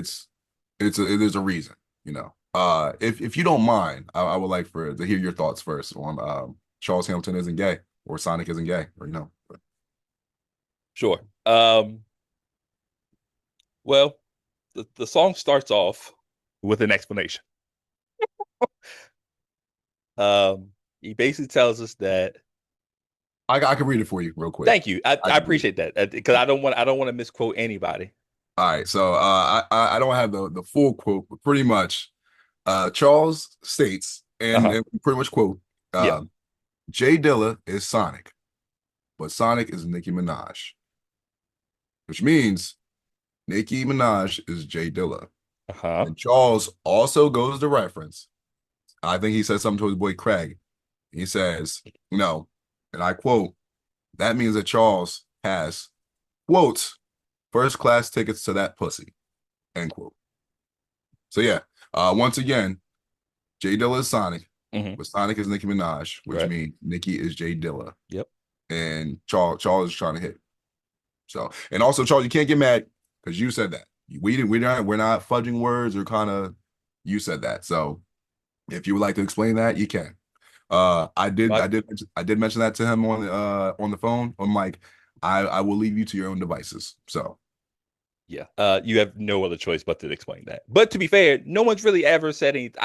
there's a reason, you know. If you don't mind, I would like for to hear your thoughts first on Charles Hamilton isn't gay or Sonic isn't gay, or you know. Sure. Well, the song starts off with an explanation. He basically tells us that. I can read it for you real quick. Thank you. I, I I can read it. appreciate that because I don't want to misquote anybody. All right, so I don't have the full quote, but pretty much Charles states Uh-huh. and pretty much quote Yeah. uh, Jay Dilla is Sonic, but Sonic is Nicki Minaj, which means Nicki Minaj is Jay Dilla. Uh-huh. And Charles also goes to reference. I think he said something to his boy Craig. He says, no, and I quote, that means that Charles has, quote, first class tickets to that pussy, end quote. So yeah, once again, Jay Dilla is Sonic, Hmm. but Sonic is Nicki Minaj, which Right. means Nicki is Jay Dilla, Yep. and Charles is trying to hit. So, and also Charles, you can't get mad because you said that. We're not fudging words or kind of you said that. So if you would like to explain that, you can. But I did mention that to him on the phone. I'm like, I will leave you to your own devices. So yeah, you have no other choice but to explain that. But to be fair, no one's really ever said anything.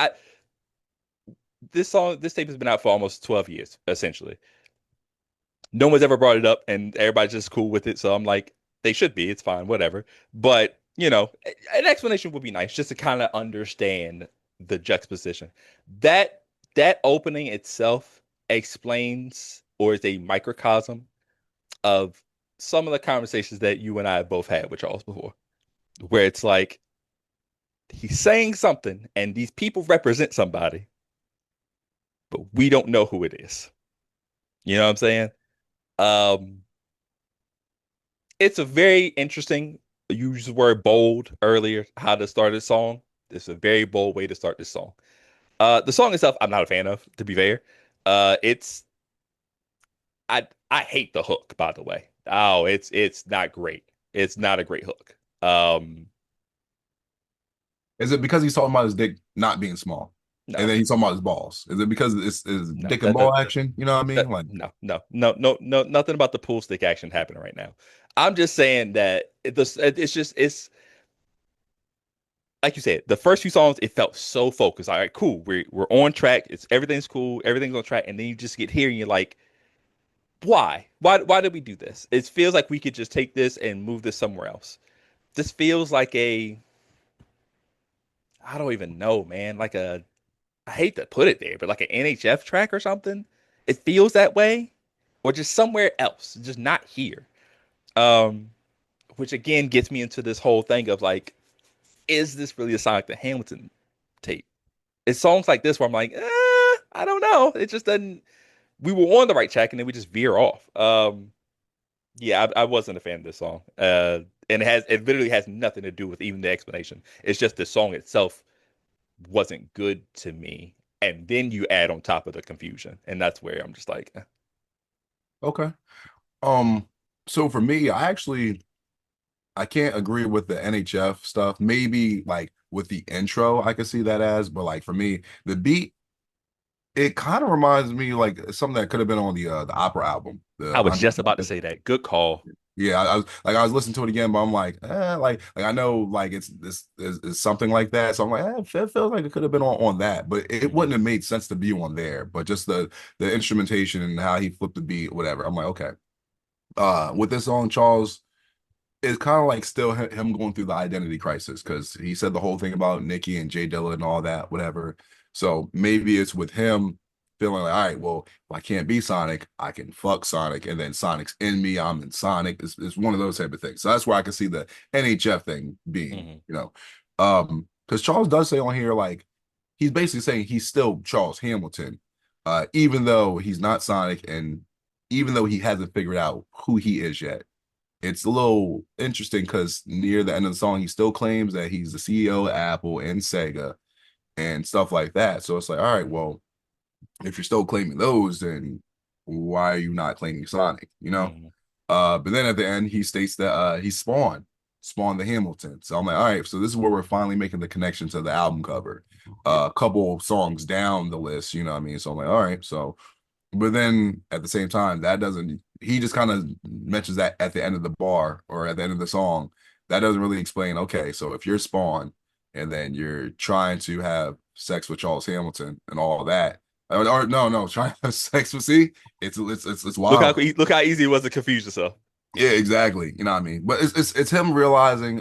This tape has been out for almost 12 years, essentially. No one's ever brought it up, and everybody's just cool with it. So I'm like, they should be. It's fine, whatever. But an explanation would be nice, just to kind of understand the juxtaposition. That that opening itself explains or is a microcosm of some of the conversations that you and I have both had with Charles before, where it's like he's saying something, and these people represent somebody, but we don't know who it is. You know what I'm saying? Um, it's a very interesting. You used the word bold earlier. How to start a song. It's a very bold way to start this song. The song itself, I'm not a fan of. To be fair, it's I hate the hook. By the way, oh, it's not great. It's not a great hook. is it because he's talking about his dick not being small, and No, then he's talking about his balls? Is it because it's no, dick and ball action? You know what I mean? Like, no, no, no, no, nothing about the pool stick action happening right now. I'm just saying that it's just it's like you said, the first few songs, it felt so focused. All right, cool. We're on track. It's everything's cool. Everything's on track. And then you just get here and you're like, why? Why did we do this? It feels like we could just take this and move this somewhere else. This feels like I don't even know, man. Like I hate to put it there, but like an NHF track or something. It feels that way, or just somewhere else, just not here. Um, which again gets me into this whole thing of like, is this really a Sonic the Hamilton tape? It's songs like this where I'm like, I don't know. It just doesn't. We were on the right track and then we just veer off. Yeah, I wasn't a fan of this song. And it literally has nothing to do with even the explanation. It's just the song itself wasn't good to me. And then you add on top of the confusion, and that's where I'm just like, Okay. Um, so for me, I can't agree with the NHF stuff. Maybe like with the intro, I could see that as, but like for me, the beat, it kind of reminds me like something that could have been on the opera album. I was just about to say that. Good call. Yeah, I was listening to it again, but I'm like, like I know like it's this is something like that. So I'm like, it feels like it could have been on that, but it wouldn't have made sense to be on there. But just the instrumentation and how he flipped the beat, whatever. I'm like, okay. With this song, Charles, it's kind of like still him going through the identity crisis because he said the whole thing about Nikki and Jay Dilla and all that, whatever. So maybe it's with him feeling like, all right, well, if I can't be Sonic, I can fuck Sonic, and then Sonic's in me, I'm in Sonic. It's one of those type of things. So that's where I can see the NHF thing being, because Charles does say on here like he's basically saying he's still Charles Hamilton, even though he's not Sonic and even though he hasn't figured out who he is yet. It's a little interesting because near the end of the song, he still claims that he's the CEO of Apple and Sega and stuff like that. So it's like, all right, well, if you're still claiming those, then why are you not claiming Sonic? But then at the end, he states that he spawned the Hamilton. So I'm like, all right, so this is where we're finally making the connection to the album cover. A couple songs down the list, you know what I mean? So I'm like, all right, so. But then at the same time, that doesn't, he just kind of mentions that at the end of the bar or at the end of the song. That doesn't really explain, okay, so if you're Spawn and then you're trying to have sex with Charles Hamilton and all that, or no, trying to have sex with, see, it's wild. Look how easy it was to confuse yourself. Yeah, exactly. You know what I mean? But it's him realizing,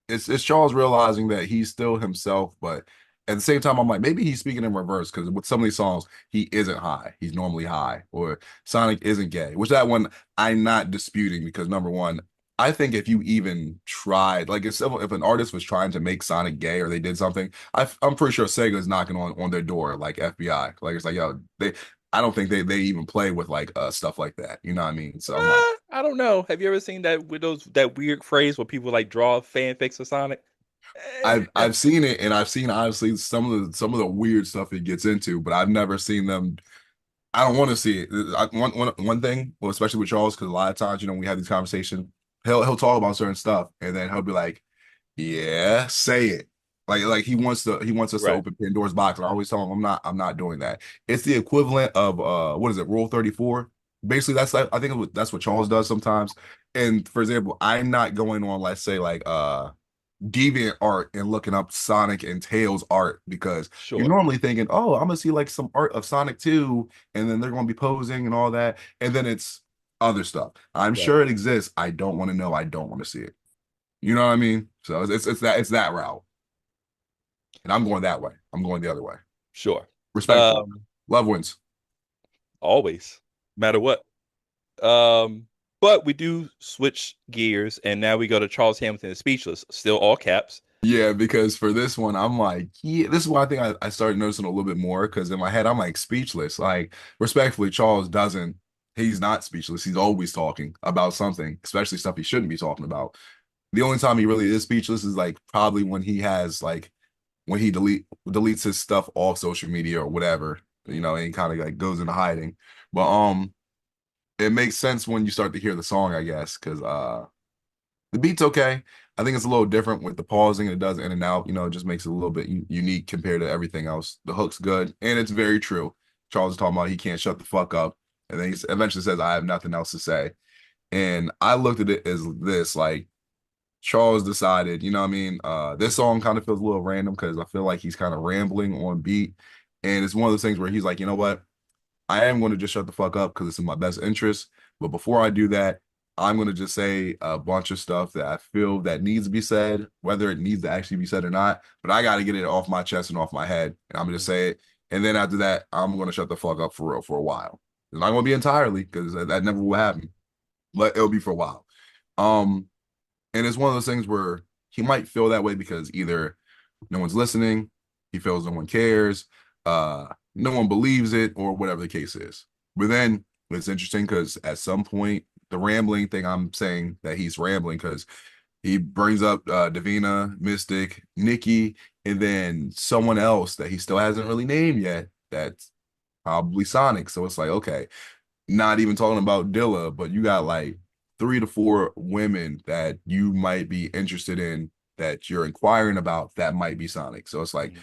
it's Charles realizing that he's still himself, but at the same time, I'm like, maybe he's speaking in reverse because with some of these songs, he isn't high. He's normally high, or Sonic isn't gay, which that one I'm not disputing because number one, I think if you even tried, like if an artist was trying to make Sonic gay or they did something, I'm pretty sure Sega is knocking on their door like FBI. Like it's like, yo, I don't think they even play with like stuff like that. You know what I mean? So I'm like, I don't know. Have you ever seen that weird phrase where people like draw fanfics of Sonic? I've seen it, and I've seen honestly some of the weird stuff it gets into, but I've never seen them. I don't want to see it. One thing, well, especially with Charles, because a lot of times, we have these conversations. He'll talk about certain stuff, and then he'll be like, "Yeah, say it." Like he wants us to open Pandora's box. And I always tell him, I'm not doing that. It's the equivalent of what is it, Rule 34? Basically, I think that's what Charles does sometimes. And for example, I'm not going on, let's say like Deviant art and looking up Sonic and Tails art because you're normally thinking, oh, I'm gonna see like some art of Sonic 2, and then they're gonna be posing and all that, and then it's other stuff. I'm sure it exists. I don't want to know. I don't want to see it. You know what I mean? So it's that route, and I'm going that way. I'm going the other way. Sure. Respectful. Love wins. Always, no matter what. But we do switch gears, and now we go to Charles Hamilton is Speechless, still all caps. Yeah, because for this one, I'm like, yeah, this is why I think I started noticing a little bit more because in my head, I'm like, speechless. Like, respectfully, he's not speechless. He's always talking about something, especially stuff he shouldn't be talking about. The only time he really is speechless is like probably when he deletes his stuff off social media or whatever, and he kind of like goes into hiding. But it makes sense when you start to hear the song, I guess, because the beat's okay. I think it's a little different with the pausing. It does in and out. It just makes it a little bit unique compared to everything else. The hook's good, and it's very true. Charles is talking about he can't shut the fuck up, and then he eventually says, "I have nothing else to say." And I looked at it as this, like, Charles decided, you know what I mean? This song kind of feels a little random because I feel like he's kind of rambling on beat. And it's one of those things where he's like, you know what? I am going to just shut the fuck up because it's in my best interest. But before I do that, I'm going to just say a bunch of stuff that I feel that needs to be said, whether it needs to actually be said or not. But I got to get it off my chest and off my head. And I'm going to say it. And then after that, I'm going to shut the fuck up for real for a while. It's not going to be entirely because that never will happen, but it'll be for a while. Um, and it's one of those things where he might feel that way because either no one's listening, he feels no one cares, no one believes it, or whatever the case is. But then it's interesting because at some point, the rambling thing, I'm saying that he's rambling because he brings up Davina, Mystic, Nikki, and then someone else that he still hasn't really named yet. That's probably Sonic. So it's like, okay, not even talking about Dilla, but you got like 3 to 4 women that you might be interested in that you're inquiring about that might be Sonic. So it's like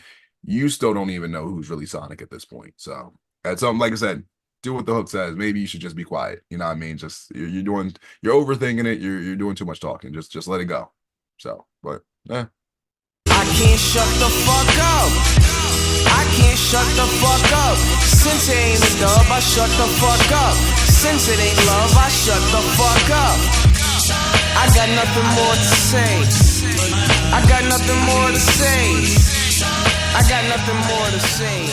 you still don't even know who's really Sonic at this point. So that's something, like I said, do what the hook says. Maybe you should just be quiet. You know what I mean? Just you're overthinking it. You're doing too much talking. Just let it go. So, but yeah. I can't shut the fuck up. I can't shut the fuck up. Since it ain't a dub, I shut the fuck up. Since it ain't love, I shut the fuck up. I got nothing more to say. I got nothing more to say. I got nothing more to say.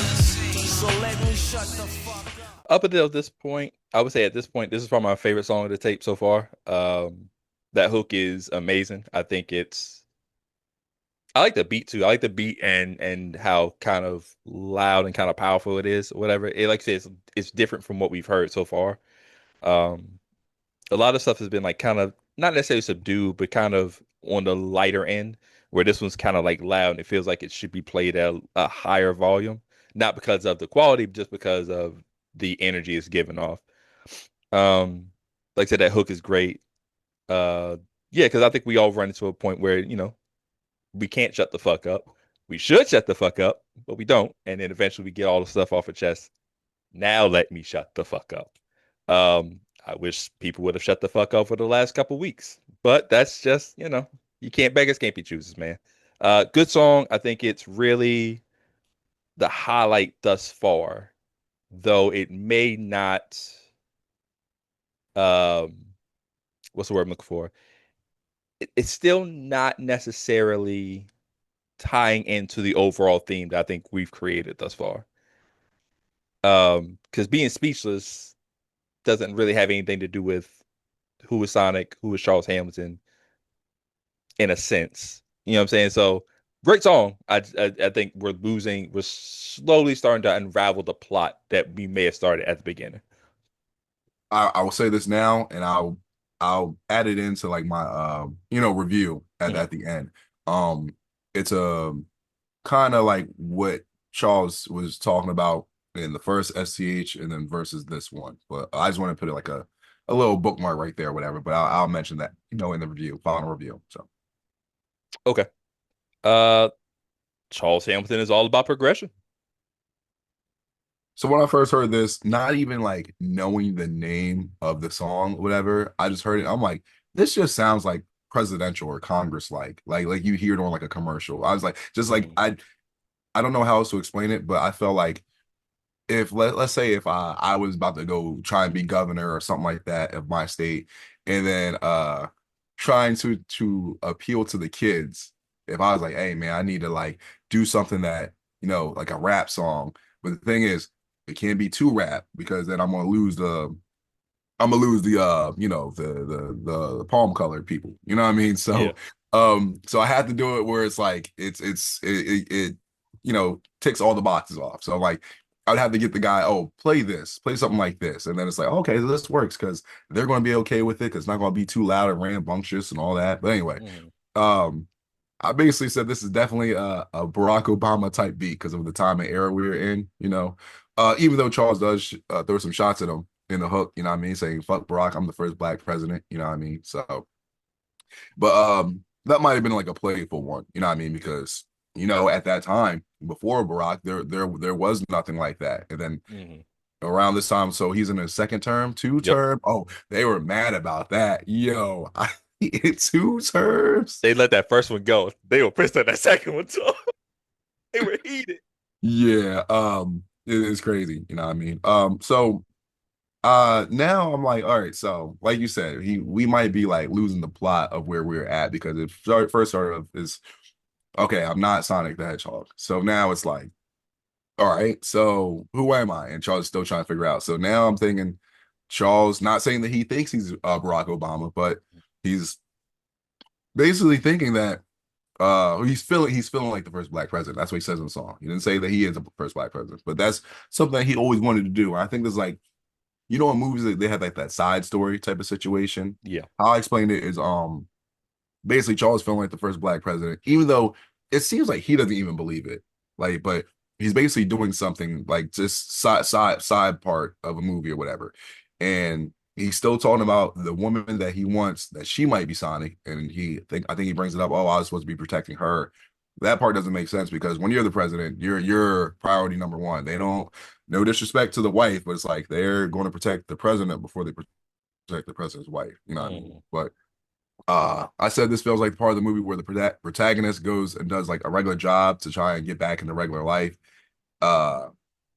So let me shut the fuck up. Up until this point, I would say at this point, this is probably my favorite song of the tape so far. That hook is amazing. I think I like the beat too. I like the beat and how kind of loud and kind of powerful it is. Whatever. It, like I said, it's different from what we've heard so far. A lot of stuff has been like kind of not necessarily subdued, but kind of on the lighter end, where this one's kind of like loud and it feels like it should be played at a higher volume, not because of the quality, but just because of the energy it's giving off. Like I said, that hook is great. Yeah, because I think we all run into a point where, we can't shut the fuck up. We should shut the fuck up, but we don't. And then eventually we get all the stuff off our chest. Now let me shut the fuck up. I wish people would have shut the fuck up for the last couple weeks, but that's just, you can't beggars can't be choosers, man. Good song. I think it's really the highlight thus far, though it may not, what's the word I'm looking for? It's still not necessarily tying into the overall theme that I think we've created thus far. Because being speechless doesn't really have anything to do with who is Sonic, who is Charles Hamilton, in a sense. You know what I'm saying? So great song. I think we're slowly starting to unravel the plot that we may have started at the beginning. I will say this now, and I'll add it into like my review at the end. It's a kind of like what Charles was talking about in the first STH and then versus this one. But I just want to put it like a little bookmark right there, whatever. But I'll mention that, in the final review. So okay. Charles Hamilton is all about progression. So when I first heard this, not even like knowing the name of the song, whatever, I just heard it. I'm like, this just sounds like presidential or Congress like you hear it on like a commercial. I was like, just like I don't know how else to explain it, but I felt like if let's say if I was about to go try and be governor or something like that of my state, and then trying to appeal to the kids, if I was like, hey man, I need to like do something that, like a rap song. But the thing is, it can't be too rap because then I'm gonna lose the the palm colored people. You know what I mean? So so I had to do it where it's like it ticks all the boxes off. So like I'd have to get the guy, play something like this. And then it's like, okay, this works because they're gonna be okay with it because it's not gonna be too loud and rambunctious and all that. But anyway, I basically said this is definitely a Barack Obama type beat because of the time and era we were in, even though Charles does throw some shots at him in the hook, you know what I mean, saying fuck Barack, I'm the first black president, you know what I mean? So, but that might have been like a playful one, you know what I mean? Because, at that time before Barack, there was nothing like that. And then around this time, so he's in his second term, term. Oh, they were mad about that. Yo, It's two terms. They let that first one go. They were pissed at that second one too. They were heated. Yeah, it's crazy, you know what I mean? So now I'm like, all right, so like you said, we might be like losing the plot of where we're at because first started off is okay, I'm not Sonic the Hedgehog. So now it's like, all right, so who am I? And Charles is still trying to figure out. So now I'm thinking Charles, not saying that he thinks he's Barack Obama, but he's basically thinking that he's feeling like the first black president. That's what he says in the song. He didn't say that he is the first black president, but that's something that he always wanted to do. And I think there's like, in movies they have like that side story type of situation. Yeah. How I explained it is basically Charles feeling like the first black president, even though it seems like he doesn't even believe it. Like, but he's basically doing something like just side part of a movie or whatever. And he's still talking about the woman that he wants, that she might be Sonic. And I think he brings it up, oh, I was supposed to be protecting her. That part doesn't make sense because when you're the president, you're priority number one. They don't, no disrespect to the wife, but it's like they're going to protect the president before they protect the president's wife. You know what I mean? But I said this feels like the part of the movie where the protagonist goes and does like a regular job to try and get back into regular life. Uh,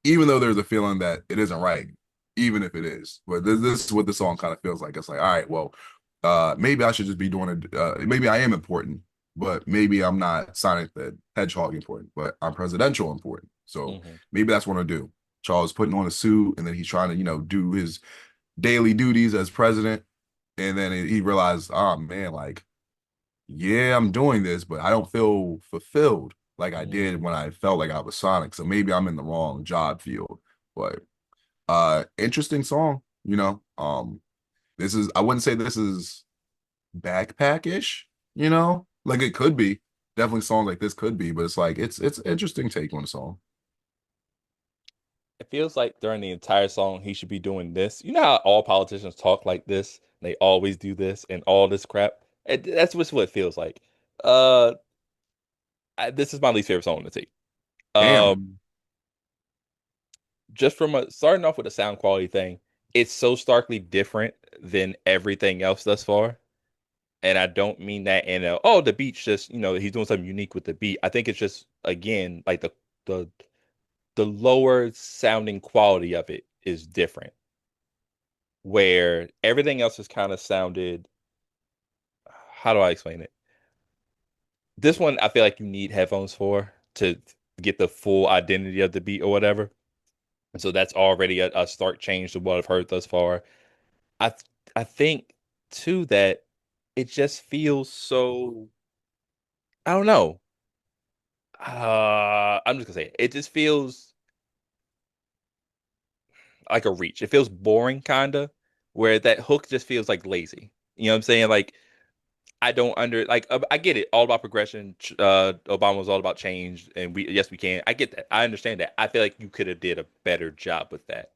Even though there's a feeling that it isn't right, even if it is. But this is what the song kind of feels like. It's like, all right, well, maybe I should just be doing it. Maybe I am important, but maybe I'm not Sonic the Hedgehog important, but I'm presidential important. So maybe that's what I do. Charles putting on a suit, and then he's trying to, do his daily duties as president. And then he realized, oh man, like, yeah, I'm doing this, but I don't feel fulfilled like I did when I felt like I was Sonic. So maybe I'm in the wrong job field. But interesting song, I wouldn't say this is backpack-ish, like it could be. Definitely songs like this could be, but it's like it's interesting take on the song. It feels like during the entire song he should be doing this. You know how all politicians talk like this? They always do this and all this crap. That's what it feels like. Uh, this is my least favorite song on the tape. Damn. Just from starting off with a sound quality thing, it's so starkly different than everything else thus far. And I don't mean that in the beat's just, he's doing something unique with the beat. I think it's just, again, like the the lower sounding quality of it is different. Where everything else has kind of sounded, how do I explain it? This one I feel like you need headphones for to get the full identity of the beat or whatever. And so that's already a stark change to what I've heard thus far. I I think too that it just feels so, I don't know. I'm just gonna say it just feels like a reach. It feels boring, kinda, where that hook just feels like lazy. You know what I'm saying? Like I don't I get it, all about progression. Obama was all about change, and we can. I get that. I understand that. I feel like you could have did a better job with that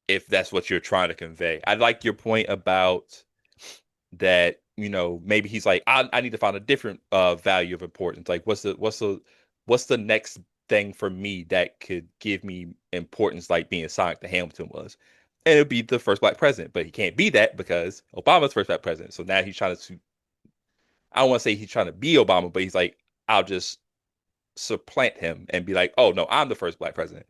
if that's what you're trying to convey. I like your point about that. Maybe he's like, I need to find a different value of importance. Like, what's the next thing for me that could give me importance, like being Sonic the Hamilton was? And it'd be the first black president, but he can't be that because Obama's first black president. So now he's trying to, I don't want to say he's trying to be Obama, but he's like, I'll just supplant him and be like, oh no, I'm the first black president.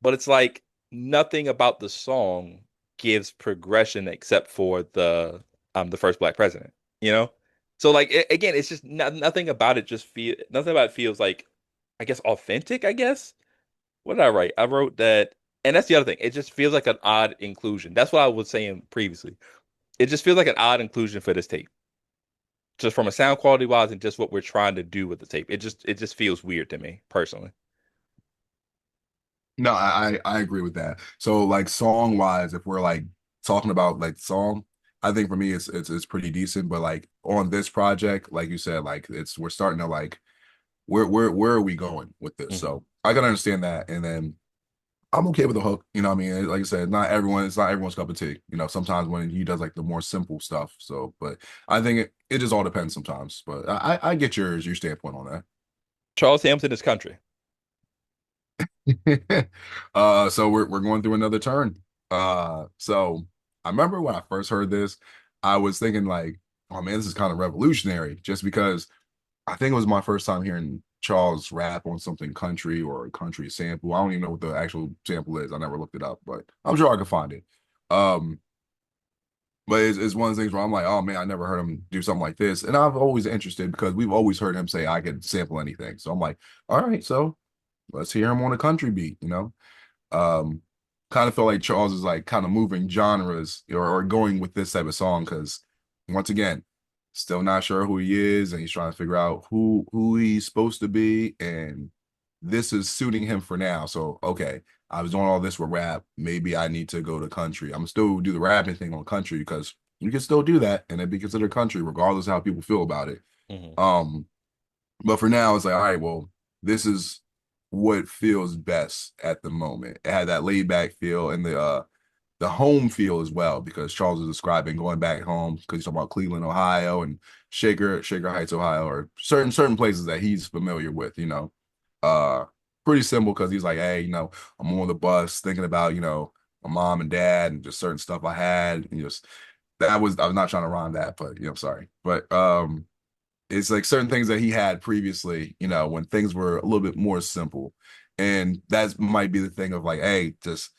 But it's like nothing about the song gives progression except for the I'm the first black president, you know? So like again, it's just nothing about it nothing about it feels like, I guess, authentic, I guess. What did I write? I wrote that, and that's the other thing. It just feels like an odd inclusion. That's what I was saying previously. It just feels like an odd inclusion for this tape. Just from a sound quality wise and just what we're trying to do with the tape. It just feels weird to me personally. No, I agree with that. So like song wise, if we're like talking about like song, I think for me it's pretty decent. But like on this project, like you said, like we're starting to like where are we going with this? Mhm. So I can understand that, and then I'm okay with the hook. You know what I mean? Like I said, it's not everyone's cup of tea. Sometimes when he does like the more simple stuff. So, but I think it just all depends sometimes. But I get your standpoint on Charles Hamilton is country. that. So we're going through another turn. So I remember when I first heard this, I was thinking like oh man, this is kind of revolutionary, just because I think it was my first time hearing Charles rap on something country or a country sample. I don't even know what the actual sample is. I never looked it up, but I'm sure I can find it. Um, but it's one of the things where I'm like, oh man, I never heard him do something like this. And I've always interested because we've always heard him say I could sample anything. So I'm like, all right, so let's hear him on a country beat, you know? Um, Kind of feel like Charles is like kind of moving genres or going with this type of song because once again, still not sure who he is and he's trying to figure out who he's supposed to be, and this is suiting him for now. So okay, I was doing all this with rap. Maybe I need to go to country. I'm still do the rapping thing on country because you can still do that and it be considered country regardless of how people feel about it. Mhm. Um, but for now, it's like, all right, well, this is what feels best at the moment. It had that laid back feel and the home feel as well, because Charles is describing going back home because he's talking about Cleveland, Ohio, and Shaker Heights, Ohio, or certain places that he's familiar with. Uh, Pretty simple because he's like, hey, I'm on the bus thinking about my mom and dad and just certain stuff I had, and just I was not trying to rhyme that, but sorry, but it's like certain things that he had previously, when things were a little bit more simple. And that might be the thing of like, hey, just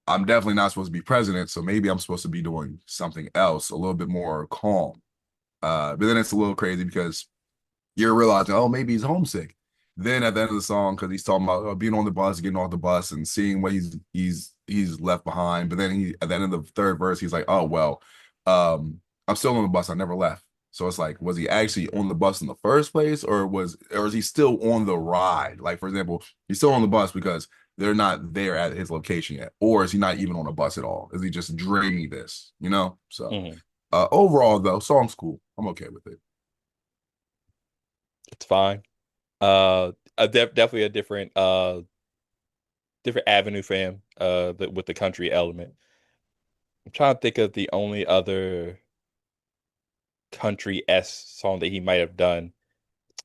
I'm definitely not supposed to be president, so maybe I'm supposed to be doing something else, a little bit more calm. But then it's a little crazy because you're realizing, oh, maybe he's homesick. Then at the end of the song, because he's talking about being on the bus, getting off the bus, and seeing what he's left behind. But then he at the end of the third verse, he's like, oh well, I'm still on the bus. I never left. So it's like, was he actually on the bus in the first place, or is he still on the ride? Like, for example, he's still on the bus because they're not there at his location yet, or is he not even on a bus at all? Is he just dreaming this? So Mhm. overall, though, song's cool. I'm okay with it. It's fine. Definitely a different avenue for him. With the country element. I'm trying to think of the only other country-esque song that he might have done.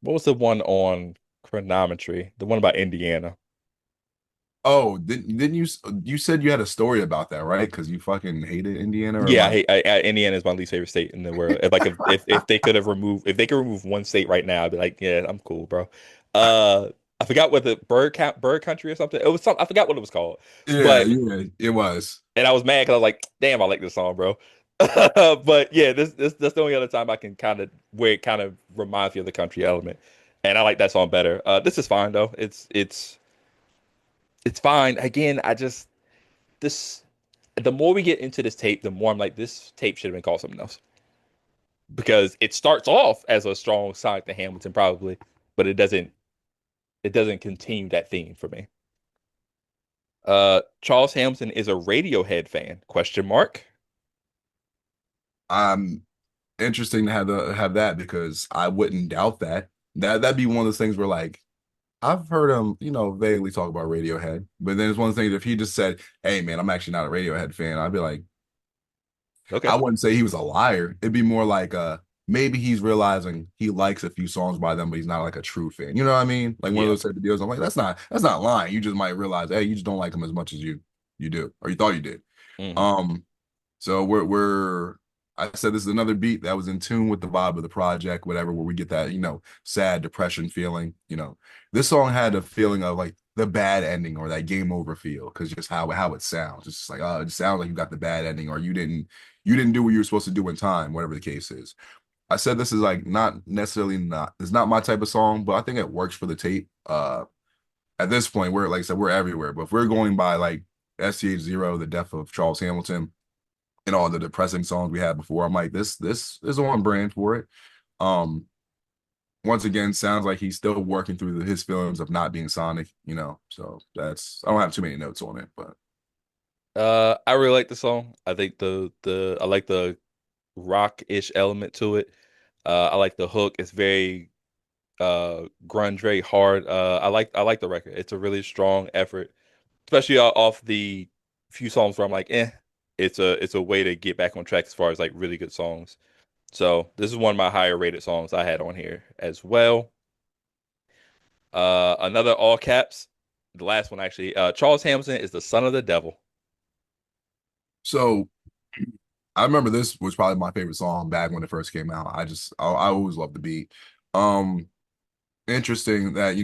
What was the one on Chronometry? The one about Indiana. Oh, didn't you said you had a story about that, right? Because you fucking hated Indiana, or am Yeah, I? Indiana is my least favorite state in the world. If they could have removed if they could remove one state right now, I'd be like, yeah, I'm cool, bro. I forgot what the bird country or something. It was some I forgot what it was called, Yeah, but yeah, it was. and I was mad because I was like, damn, I like this song, bro. But yeah, this that's the only other time I can kind of where it kind of reminds me of the country element, and I like that song better. This is fine though. It's fine. Again, I just this the more we get into this tape, the more I'm like, this tape should have been called something else because it starts off as a strong Sonic to Hamilton probably, but it doesn't continue that theme for me. Charles Hamilton is a Radiohead fan? Question mark. I'm interesting to have that because I wouldn't doubt that. That'd be one of those things where like I've heard him, vaguely talk about Radiohead, but then it's one of the things if he just said, "Hey man, I'm actually not a Radiohead fan," I'd be like, I Okay. wouldn't say he was a liar. It'd be more like maybe he's realizing he likes a few songs by them, but he's not like a true fan. You know what I mean? Like one of Yeah. those type of deals. I'm like, that's not lying. You just might realize, hey, you just don't like him as much as you do, or you thought you did. Hmm. Um, so we're I said this is another beat that was in tune with the vibe of the project, whatever, where we get that, sad depression feeling. This song had a feeling of like the bad ending or that game over feel, because just how it sounds. It's just like, oh, it just sounds like you got the bad ending, or you didn't do what you were supposed to do in time, whatever the case is. I said this is like not necessarily not it's not my type of song, but I think it works for the tape. At this point, we're like I said, we're everywhere. But if we're going by like StHZero, the death of Charles Hamilton, and all the depressing songs we had before, I'm like, this is on brand for it. Um, Once again, sounds like he's still working through his feelings of not being Sonic. So I don't have too many notes on it, but I really like the song. I think the I like the rock-ish element to it. I like the hook. It's very grunge, very hard. I like the record. It's a really strong effort, especially off the few songs where I'm like, eh. It's a way to get back on track as far as like really good songs. So this is one of my higher rated songs I had on here as well. Another all caps. The last one actually. Charles Hamilton is the son of the devil. so I remember this was probably my favorite song back when it first came out. I always loved the beat. Um, Interesting that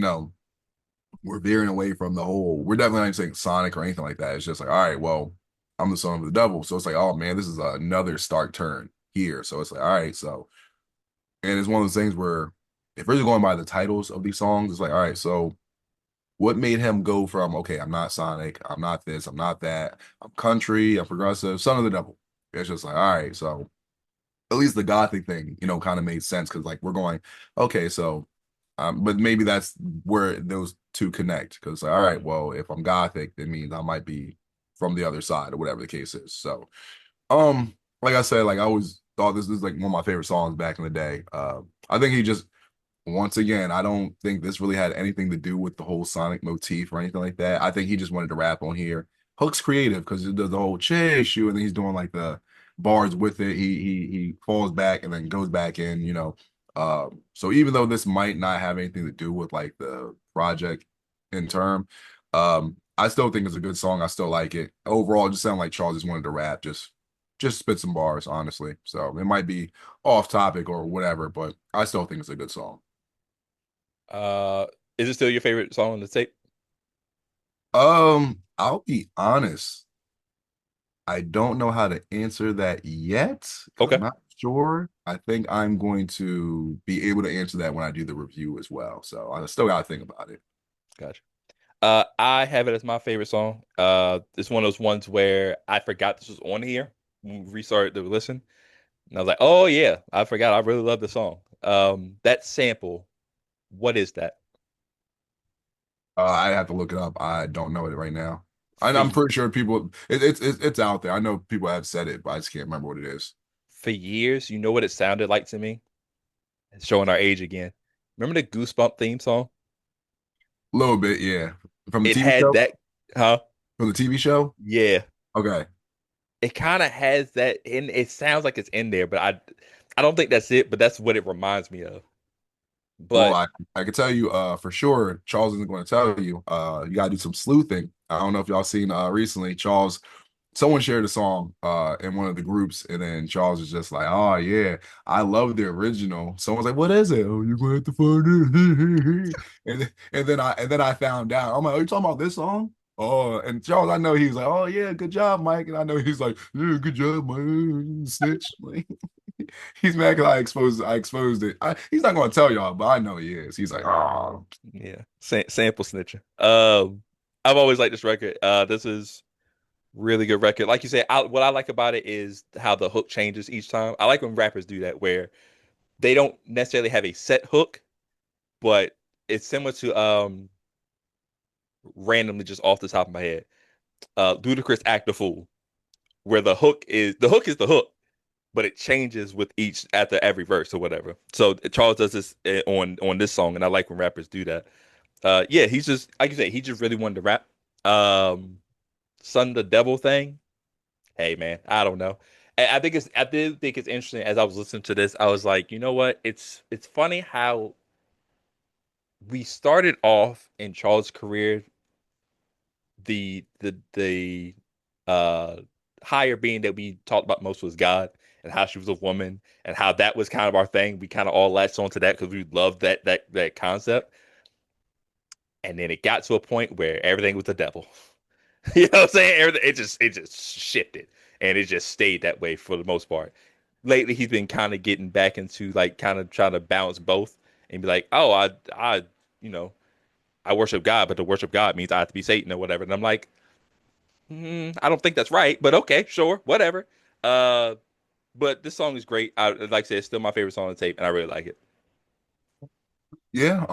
we're veering away from the whole. We're definitely not even saying Sonic or anything like that. It's just like, all right, well, I'm the son of the devil, so it's like, oh man, this is another stark turn here. So it's like, all right, so, and it's one of those things where if we're just going by the titles of these songs, it's like, all right, so what made him go from, okay, I'm not Sonic, I'm not this, I'm not that, I'm country, I'm progressive, son of the devil. It's just like, all right, so at least the gothic thing, kind of made sense because like we're going, okay, so but maybe that's where those two connect because like, all right, well, if I'm gothic, it means I might be from the other side or whatever the case is. So like I said, like I always thought this is like one of my favorite songs back in the day. I think he just once again, I don't think this really had anything to do with the whole Sonic motif or anything like that. I think he just wanted to rap on here. Hook's creative because it does the whole chase you, and then he's doing like the bars with it. He falls back and then goes back in, So even though this might not have anything to do with like the project in term, I still think it's a good song. I still like it. Overall, it just sounded like Charles just wanted to rap, just spit some bars, honestly. So it might be off topic or whatever, but I still think it's a good song. Uh, is it still your favorite song on the tape? I'll be honest. I don't know how to answer that yet because I'm Okay, not sure. I think I'm going to be able to answer that when I do the review as well. So I still got to think about it. gotcha. I have it as my favorite song. It's one of those ones where I forgot this was on here when we restarted to listen, and I was like, "Oh yeah, I forgot. I really love the song." That sample, what is that? I have to look it up. I don't know it right now. For I'm pretty sure people it's out there. I know people have said it, but I just can't remember what it is. for years, you know what it sounded like to me? It's showing our age again. Remember the Goosebump theme song? A little bit, yeah. From the It TV had show. that, huh? From the TV show. Yeah. Okay. It kind of has that in it sounds like it's in there, but I don't think that's it, but that's what it reminds me of. Well, But I can tell you for sure, Charles isn't going to tell you. You gotta do some sleuthing. I don't know if y'all seen recently, Charles, someone shared a song in one of the groups, and then Charles is just like, oh yeah, I love the original. Someone's like, what is it? Oh, you're gonna have to find it. and then I found out. I'm like, are you talking about this song? Oh, and Charles, I know he's like, oh yeah, good job, Mike. And I know he's like, yeah, good job, Mike. Snitch. Like, he's mad because I exposed it. He's not gonna tell y'all, but I know he is. He's like, oh, yeah, sample snitching. I've always liked this record. This is really good record. Like you said, what I like about it is how the hook changes each time. I like when rappers do that, where they don't necessarily have a set hook, but it's similar to randomly just off the top of my head, Ludacris Act the Fool, where the hook is the hook, but it changes with each after every verse or whatever. So Charles does this on this song, and I like when rappers do that. Yeah, he's just like you say, he just really wanted to rap. Son the Devil thing. Hey man, I don't know. I did think it's interesting as I was listening to this. I was like, you know what? It's funny how we started off in Charles' career the uh higher being that we talked about most was God and how she was a woman and how that was kind of our thing. We kind of all latched onto that because we loved that concept. And then it got to a point where everything was the devil. You know what I'm saying? Everything it just shifted and it just stayed that way for the most part. Lately he's been kind of getting back into like kind of trying to balance both and be like, oh, I you know, I worship God, but to worship God means I have to be Satan or whatever. And I'm like, I don't think that's right, but okay, sure, whatever. Uh, but this song is great. Like I said, it's still my favorite song on the tape, and I really like it. yeah.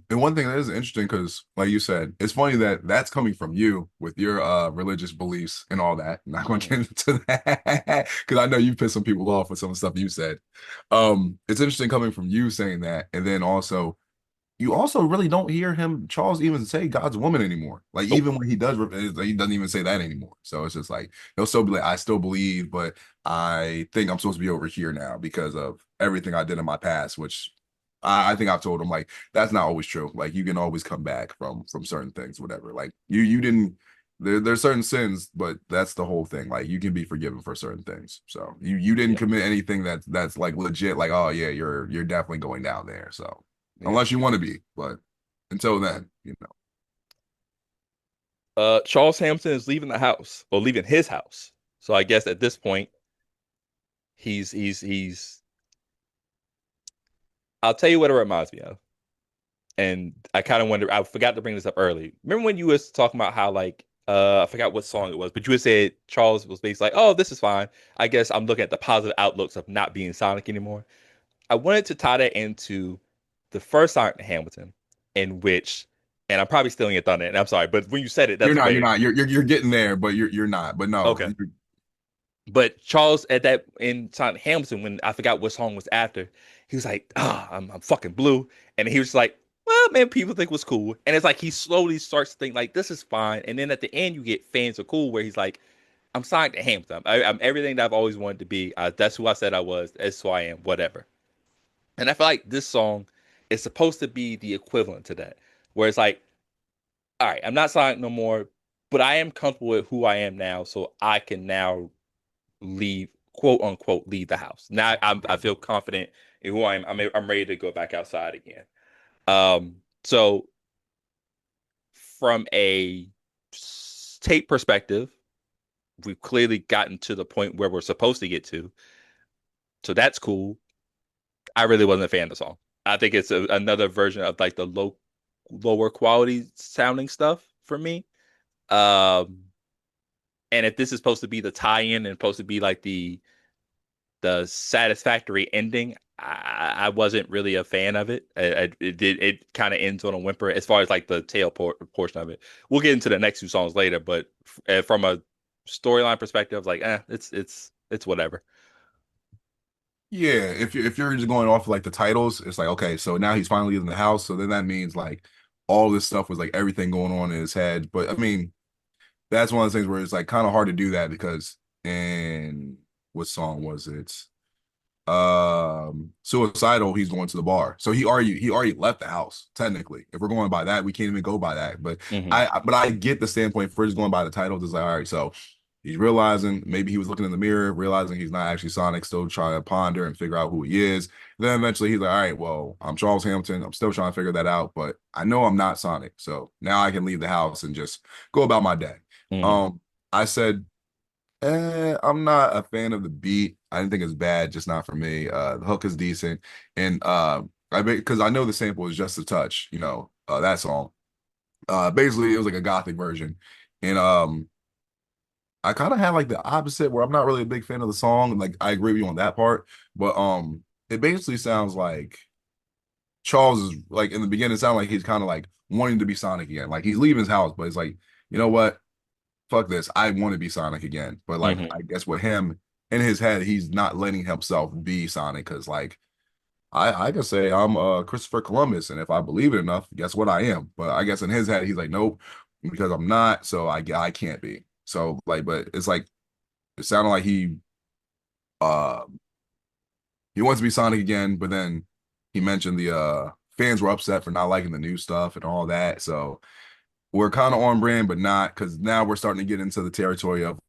And one thing that is interesting because, like you said, it's funny that that's coming from you with your religious beliefs and all that. I'm not going to get into that because I know you pissed some people off with some of the stuff you said. It's interesting coming from you saying that, and then also you also really don't hear him, Charles, even say God's woman anymore. Like Nope. even when he does, he doesn't even say that anymore. So it's just like he'll still be like, I still believe, but I think I'm supposed to be over here now because of everything I did in my past, which I think I've told him like that's not always true. Like you can always come back from certain things, whatever. Like you didn't. there's certain sins, but that's the whole thing. Like you can be forgiven for certain things. So you didn't Yeah. commit anything that's like legit. Like oh yeah, you're definitely going down there. So Yeah. unless you want to be, but until then, you know. Charles Hamilton is leaving the house or leaving his house. So I guess at this point, he's. I'll tell you what it reminds me of, and I kind of wonder. I forgot to bring this up early. Remember when you was talking about how like I forgot what song it was, but you had said Charles was basically like, "Oh, this is fine. I guess I'm looking at the positive outlooks of not being Sonic anymore." I wanted to tie that into the first Sonic Hamilton, in which, and I'm probably stealing your thunder, and I'm sorry, but when you said it, that's You're the not. You're way. not. You're getting there, but you're not. But no. Okay. But Charles at that in Sonic Hamilton, when I forgot what song was after, he was like, "Ah, I'm fucking blue," and he was like, "Well, man, people think it was cool," and it's like he slowly starts to think like this is fine, and then at the end you get fans of cool where he's like, "I'm Sonic the Hamilton. I'm everything that I've always wanted to be. That's who I said I was. That's who I am. Whatever." And I feel like this song is supposed to be the equivalent to that, where it's like, "All right, I'm not Sonic no more, but I am comfortable with who I am now, so I can now." Leave, quote unquote, leave the house. Now I feel confident in who I am. I'm ready to go back outside again. So from a tape perspective, we've clearly gotten to the point where we're supposed to get to. So that's cool. I really wasn't a fan of the song. I think it's another version of like the lower quality sounding stuff for me. Um, and if this is supposed to be the tie-in and supposed to be like the satisfactory ending, I wasn't really a fan of it. It kind of ends on a whimper as far as like the portion of it. We'll get into the next two songs later, but from a storyline perspective, like it's whatever. Yeah, if you're just going off of, like the titles, it's like okay, so now he's finally in the house. So then that means like all this stuff was like everything going on in his head. But I mean, that's one of the things where it's like kind of hard to do that because in what song was it? Suicidal, he's going to the bar. So he already left the house, technically. If we're going by that, we can't even go by that. But Hmm. I get the standpoint for just going by the title. It's like, all right, so he's realizing maybe he was looking in the mirror, realizing he's not actually Sonic, still trying to ponder and figure out who he is. Then eventually he's like, all right, well, I'm Charles Hamilton. I'm still trying to figure that out, but I know I'm not Sonic. So now I can leave the house and just go about my day. Hmm. I said I'm not a fan of the beat. I didn't think it's bad, just not for me. The hook is decent, and because I know the sample is just a touch, that song. Basically, it was like a gothic version, and I kind of had like the opposite, where I'm not really a big fan of the song. Like I agree with you on that part, but it basically sounds like Charles is like in the beginning. It sounds like he's kind of like wanting to be Sonic again. Like he's leaving his house, but it's like, you know what? Fuck this. I want to be Sonic again. But like, Hmm. I guess with him in his head, he's not letting himself be Sonic because like I can say I'm Christopher Columbus, and if I believe it enough, guess what I am. But I guess in his head, he's like, nope, because I'm not, so I can't be. So like, but it's like it sounded like uh he wants to be Sonic again, but then he mentioned the fans were upset for not liking the new stuff and all that. So we're kind of on brand, but not because now we're starting to get into the territory of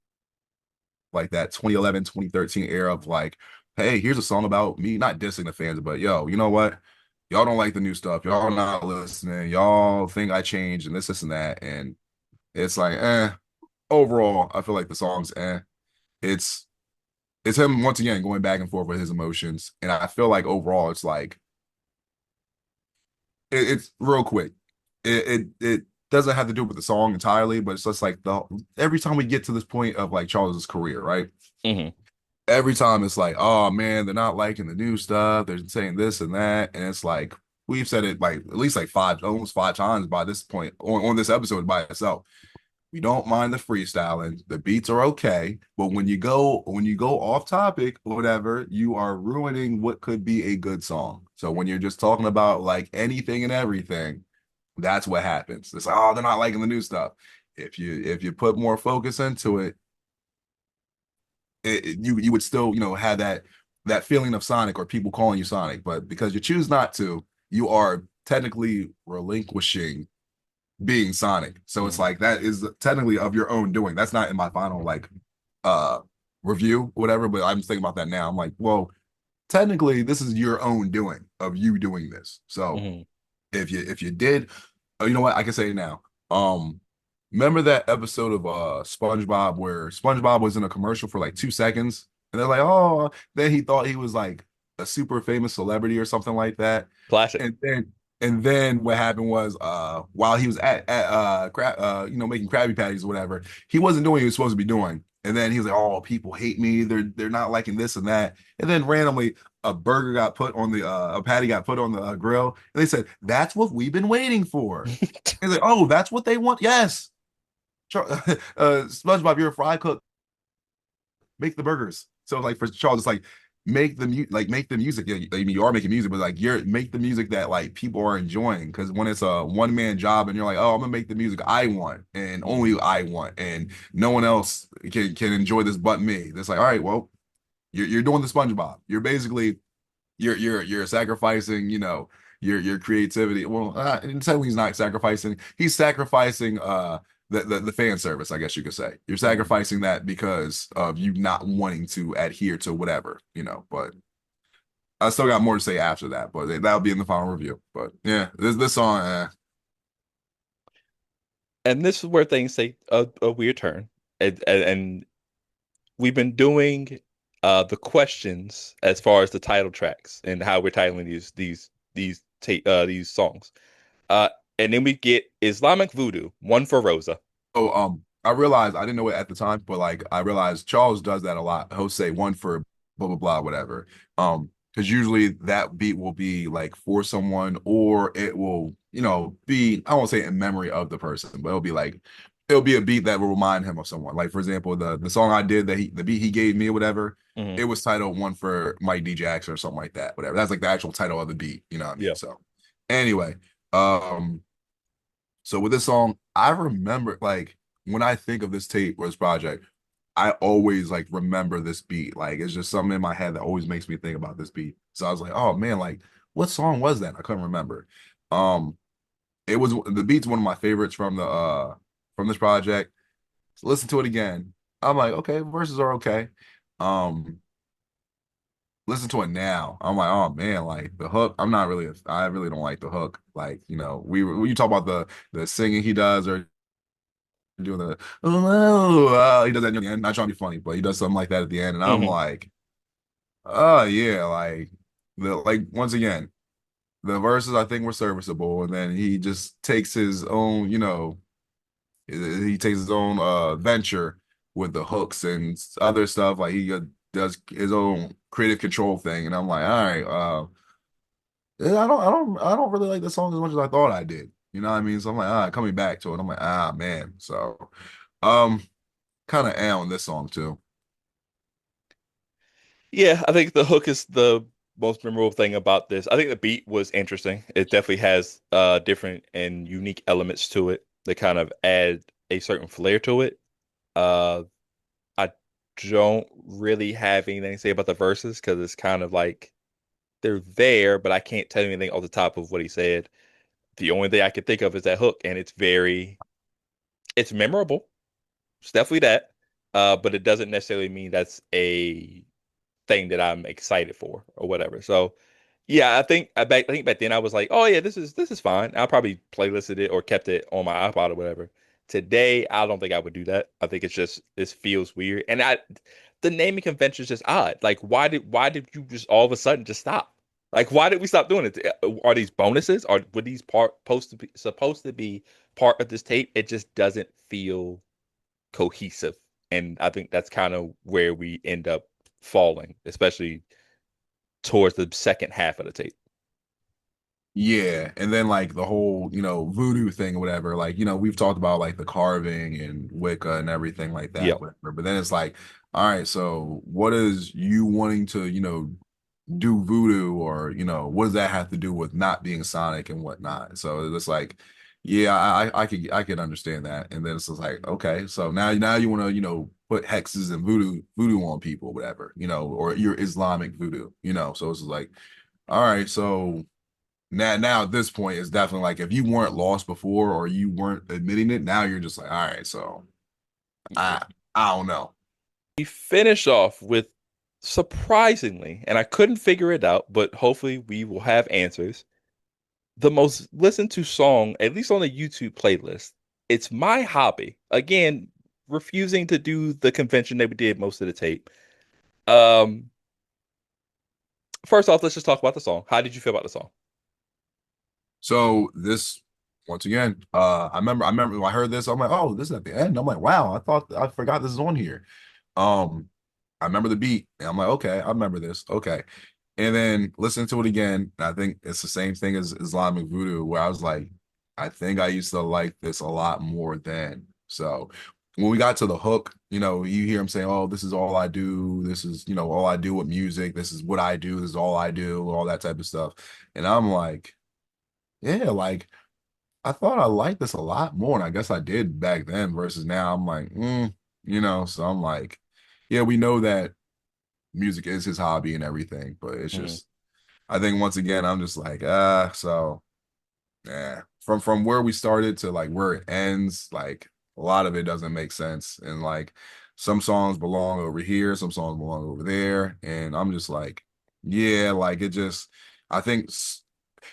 like that 2011, 2013 era of like, hey, here's a song about me, not dissing the fans, but yo, you know what? Y'all don't like the new stuff. Y'all not listening. Y'all think I changed and this and that. And it's like, overall, I feel like the song's It's it's him once again going back and forth with his emotions. And I feel like overall it's like it's real quick. It doesn't have to do with the song entirely, but it's just like the every time we get to this point of like Charles's career, right? Hmm. Every time it's like, oh man, they're not liking the new stuff. They're saying this and that, and it's like we've said it like at least like almost five times by this point on this episode by itself. We don't mind the freestyling. The beats are okay, but when you go off topic or whatever, you are ruining what could be a good song. So when you're just talking about like anything and everything, that's what happens. It's like, oh, they're not liking the new stuff. If you put more focus into it, you would still have that feeling of Sonic or people calling you Sonic, but because you choose not to, you are technically relinquishing being Sonic. So it's like that is technically of your own doing. That's not in my final like uh review or whatever, but I'm thinking about that now. I'm like, well, technically this is your own doing of you doing this. So Mhm. if you did, you know what, I can say it now. Remember that episode of SpongeBob where SpongeBob was in a commercial for like 2 seconds, and they're like, oh, then he thought he was like a super famous celebrity or something like that, Classic. and then what happened was while he was making Krabby Patties or whatever, he wasn't doing what he was supposed to be doing. And then he was like, "Oh, people hate me. They're not liking this and that." And then randomly, a patty got put on the grill, and they said, "That's what we've been waiting for." He's like, "Oh, that's what they want." Yes, SpongeBob, you're a fry cook. Make the burgers. So like for Charles, it's like make the music. Yeah, I mean, you are making music, but like you're make the music that like people are enjoying. Because when it's a one man job and you're like, oh, I'm gonna make the music I want and only I want, and no one else can enjoy this but me. It's like, all right, well, you're doing the SpongeBob. You're basically you're sacrificing, your creativity. Well, technically he's not sacrificing. He's sacrificing the fan service, I guess you could say. You're sacrificing that because of you not wanting to adhere to whatever, but I still got more to say after that, but that'll be in the final review. But yeah, this song, And this is where things take a weird turn. And we've been doing the questions as far as the title tracks and how we're titling these songs. Uh, and then we get Islamic Voodoo, one for Rosa. oh, I realized I didn't know it at the time, but like I realized Charles does that a lot. He'll say one for blah blah blah, whatever. Because usually that beat will be like for someone, or it will, be, I won't say in memory of the person, but it'll be a beat that will remind him of someone. Like for example, the song I did the beat he gave me or whatever, Mhm. it was titled One for Mike D. Jackson or something like that, whatever. That's like the actual title of the beat, you know what I mean? Yeah. So anyway, um, so with this song, I remember like when I think of this tape or this project, I always like remember this beat. Like it's just something in my head that always makes me think about this beat. So I was like, oh man, like what song was that? I couldn't remember. Um, the beat's one of my favorites from this project. So listen to it again. I'm like, okay, verses are okay. Um, listen to it now. I'm like, oh man, like the hook. I really don't like the hook. Like, when you talk about the singing he does or doing he does that near the end. Not trying to be funny, but he does something like that at the end, and I'm Mhm. like, oh yeah, once again, the verses I think were serviceable, and then he just takes his own, he takes his own venture with the hooks and other stuff. Like he does his own creative control thing, and I'm like, all right, I don't really like the song as much as I thought I did. You know what I mean? So I'm like, coming back to it. I'm like, man. So, um, kind of on this song too. Yeah, I think the hook is the most memorable thing about this. I think the beat was interesting. It definitely has different and unique elements to it that kind of add a certain flair to it. Uh I don't really have anything to say about the verses because it's kind of like they're there, but I can't tell you anything off the top of what he said. The only thing I can think of is that hook, and it's memorable. It's definitely that. But it doesn't necessarily mean that's a thing that I'm excited for or whatever. So yeah, I think back then I was like, oh yeah, this is fine. I'll probably playlisted it or kept it on my iPod or whatever. Today, I don't think I would do that. I think it's just this feels weird. And the naming convention is just odd. Like why did you just all of a sudden just stop? Like why did we stop doing it? Are these bonuses? Were these supposed to be part of this tape? It just doesn't feel cohesive. And I think that's kind of where we end up falling, especially towards the second half of the tape. Yeah, and then like the whole, voodoo thing or whatever, like, we've talked about like the carving and Wicca and everything like Yeah. that, whatever. But then it's like, all right, so what is you wanting to, do voodoo or, what does that have to do with not being Sonic and whatnot? So it's like, yeah, I could understand that. And then it's just like, okay, so now you want to, put hexes and voodoo on people, whatever, or your Islamic voodoo, so it's just like, all right, so Now at this point, it's definitely like if you weren't lost before or you weren't admitting it, now you're just like, all right, so Yeah. I don't know. We finish off with surprisingly, and I couldn't figure it out, but hopefully we will have answers. The most listened to song, at least on the YouTube playlist, it's My Hobby. Again, refusing to do the convention that we did most of the tape. Um, First off, let's just talk about the song. How did you feel about the song? So this once again, I remember when I heard this, I'm like, oh, this is at the end. I'm like, wow, I forgot this is on here. Um, I remember the beat, and I'm like, okay, I remember this. Okay. And then listen to it again. I think it's the same thing as Islamic Voodoo, where I was like, I think I used to like this a lot more then. So when we got to the hook, you hear him saying, oh, this is all I do. This is, all I do with music. This is what I do. This is all I do, all that type of stuff. And I'm like, yeah, like I thought I liked this a lot more. And I guess I did back then versus now. I'm like, so I'm like, yeah, we know that music is his hobby and everything, but it's Mhm. just I think once again I'm just like so yeah, from where we started to like where it ends, like a lot of it doesn't make sense, and like some songs belong over here, some songs belong over there, and I'm just like, yeah, like it just I think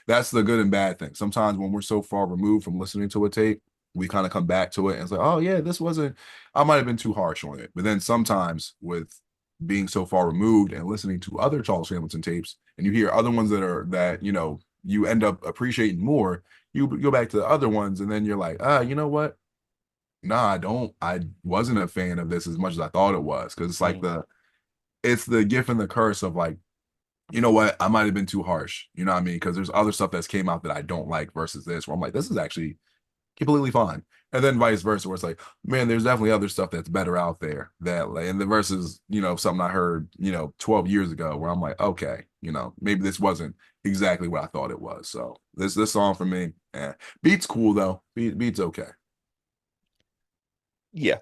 that's the good and bad thing. Sometimes when we're so far removed from listening to a tape, we kind of come back to it and it's like, oh yeah, this wasn't, I might have been too harsh on it. But then sometimes with being so far removed and listening to other Charles Hamilton tapes, and you hear other ones that you end up appreciating more, you go back to the other ones and then you're like, you know what? Nah, I wasn't a fan of this as much as I thought it was. Cause it's like Mhm. it's the gift and the curse of like, you know what, I might have been too harsh. You know what I mean? Because there's other stuff that's came out that I don't like versus this, where I'm like, this is actually completely fine. And then vice versa, where it's like, man, there's definitely other stuff that's better out there that like, and the versus, something I heard, 12 years ago, where I'm like, okay, maybe this wasn't exactly what I thought it was. So this song for me, beat's cool though. Beat's okay. Yeah,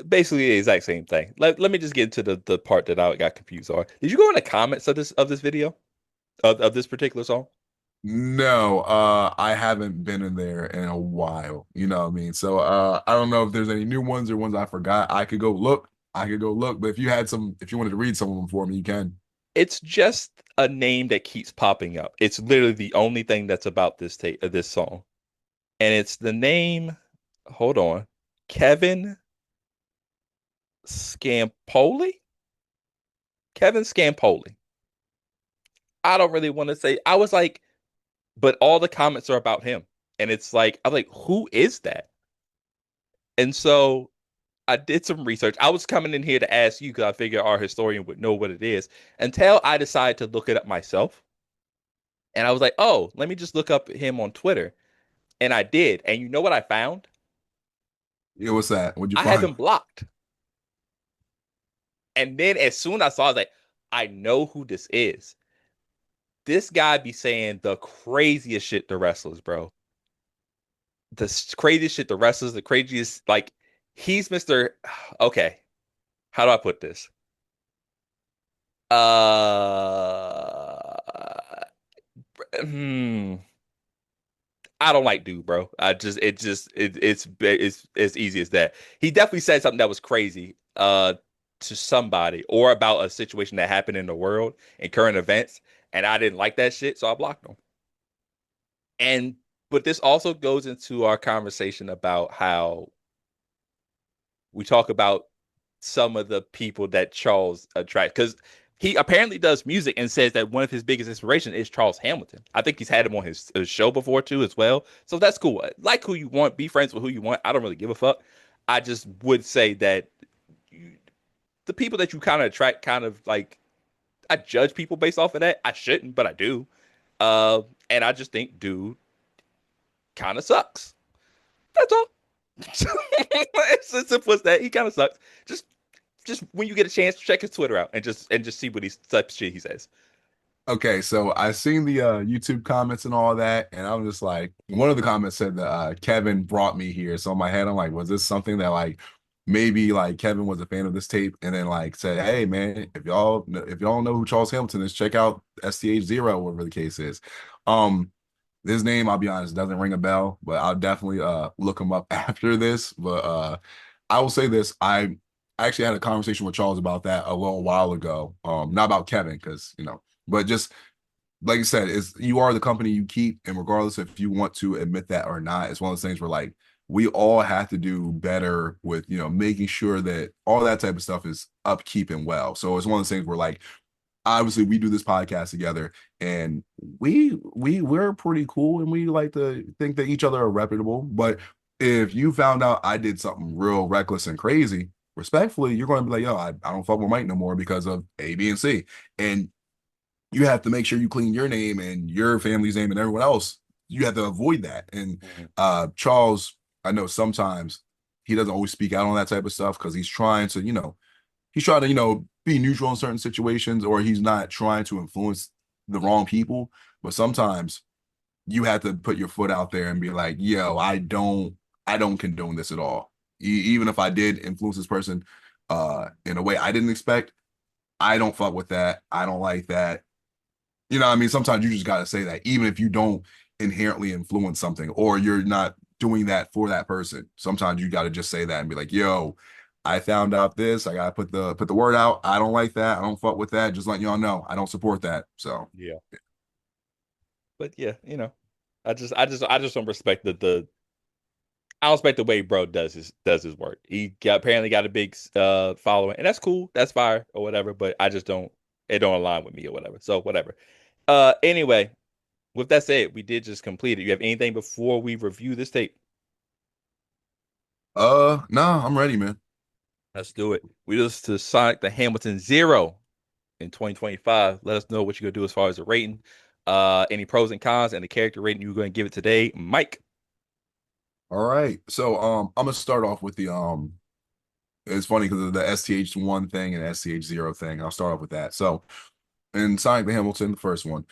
basically the exact same thing. Let me just get into the part that I got confused on. Did you go in the comments of this video of this particular song? No, I haven't been in there in a while. You know what I mean? So I don't know if there's any new ones or ones I forgot. I could go look. But if you wanted to read some of them for me, you can. It's just a name that keeps popping up. It's literally the only thing that's about this song, and it's the name. Hold on, Kevin Scampoli. Kevin Scampoli. I don't really want to say. I was like, but all the comments are about him, and it's like I'm like, who is that? And so I did some research. I was coming in here to ask you because I figured our historian would know what it is until I decided to look it up myself. And I was like, oh, let me just look up him on Twitter. And I did. And you know what I found? Yeah, what's that? What'd you I have find? him blocked. And then as soon as I saw, I was like, I know who this is. This guy be saying the craziest shit to wrestlers, bro. The craziest shit to wrestlers, the craziest, like, he's Mr. Okay, how do I put this? Hmm. I don't like dude, bro. It's as easy as that. He definitely said something that was crazy to somebody or about a situation that happened in the world in current events, and I didn't like that shit, so I blocked him. And but this also goes into our conversation about how we talk about some of the people that Charles attracts because he apparently does music and says that one of his biggest inspiration is Charles Hamilton. I think he's had him on his show before too as well. So that's cool. Like who you want, be friends with who you want. I don't really give a fuck. I just would say that you, the people that you kind of attract, kind of like I judge people based off of that. I shouldn't, but I do. And I just think dude kind of sucks. That's all. It's as simple as that. He kind of sucks. Just when you get a chance, check his Twitter out and just see what he's type of shit he says. Okay, so I seen the YouTube comments and all that, and I'm just like, one of the comments said that Kevin brought me here. So in my head, I'm like, was this something that like maybe like Kevin was a fan of this tape, and then like said, hey man, if y'all know who Charles Hamilton is, check out STHZero, whatever the case is. This name, I'll be honest, doesn't ring a bell, but I'll definitely look him up after this. But I will say this: I actually had a conversation with Charles about that a little while ago. Not about Kevin, because but just like you said, is you are the company you keep, and regardless if you want to admit that or not, it's one of those things where like we all have to do better with making sure that all that type of stuff is upkeep and well. So it's one of those things where like obviously we do this podcast together, and we're pretty cool, and we like to think that each other are reputable. But if you found out I did something real reckless and crazy, respectfully, you're going to be like, yo, I don't fuck with Mike no more because of A, B, and C. And you have to make sure you clean your name and your family's name and everyone else. You have to avoid that. And Charles, I know sometimes he doesn't always speak out on that type of stuff because he's trying to, be neutral in certain situations, or he's not trying to influence the wrong people. But sometimes you have to put your foot out there and be like, yo, I don't condone this at all. Even if I did influence this person in a way I didn't expect, I don't fuck with that. I don't like that. You know what I mean? Sometimes you just got to say that, even if you don't inherently influence something or you're not doing that for that person. Sometimes you got to just say that and be like, yo, I found out this. I got to put the word out. I don't like that. I don't fuck with that. Just letting y'all know I don't support that. So, Yeah. But yeah, I just don't respect I don't respect the way bro does his work. Apparently got a big following, and that's cool. That's fire or whatever. But I just don't. It don't align with me or whatever. So whatever. Anyway, with that said, we did just complete it. You have anything before we review this tape? no, I'm ready, man. Let's do it. We listen to Sonic the Hamilton Zero in 2025. Let us know what you're gonna do as far as the rating, any pros and cons, and the character rating you're gonna give it today, Mike. All right. So I'm gonna start off with the it's funny because of the STH1 thing and STHZero thing. I'll start off with that. So in Sonic the Hamilton, the first one,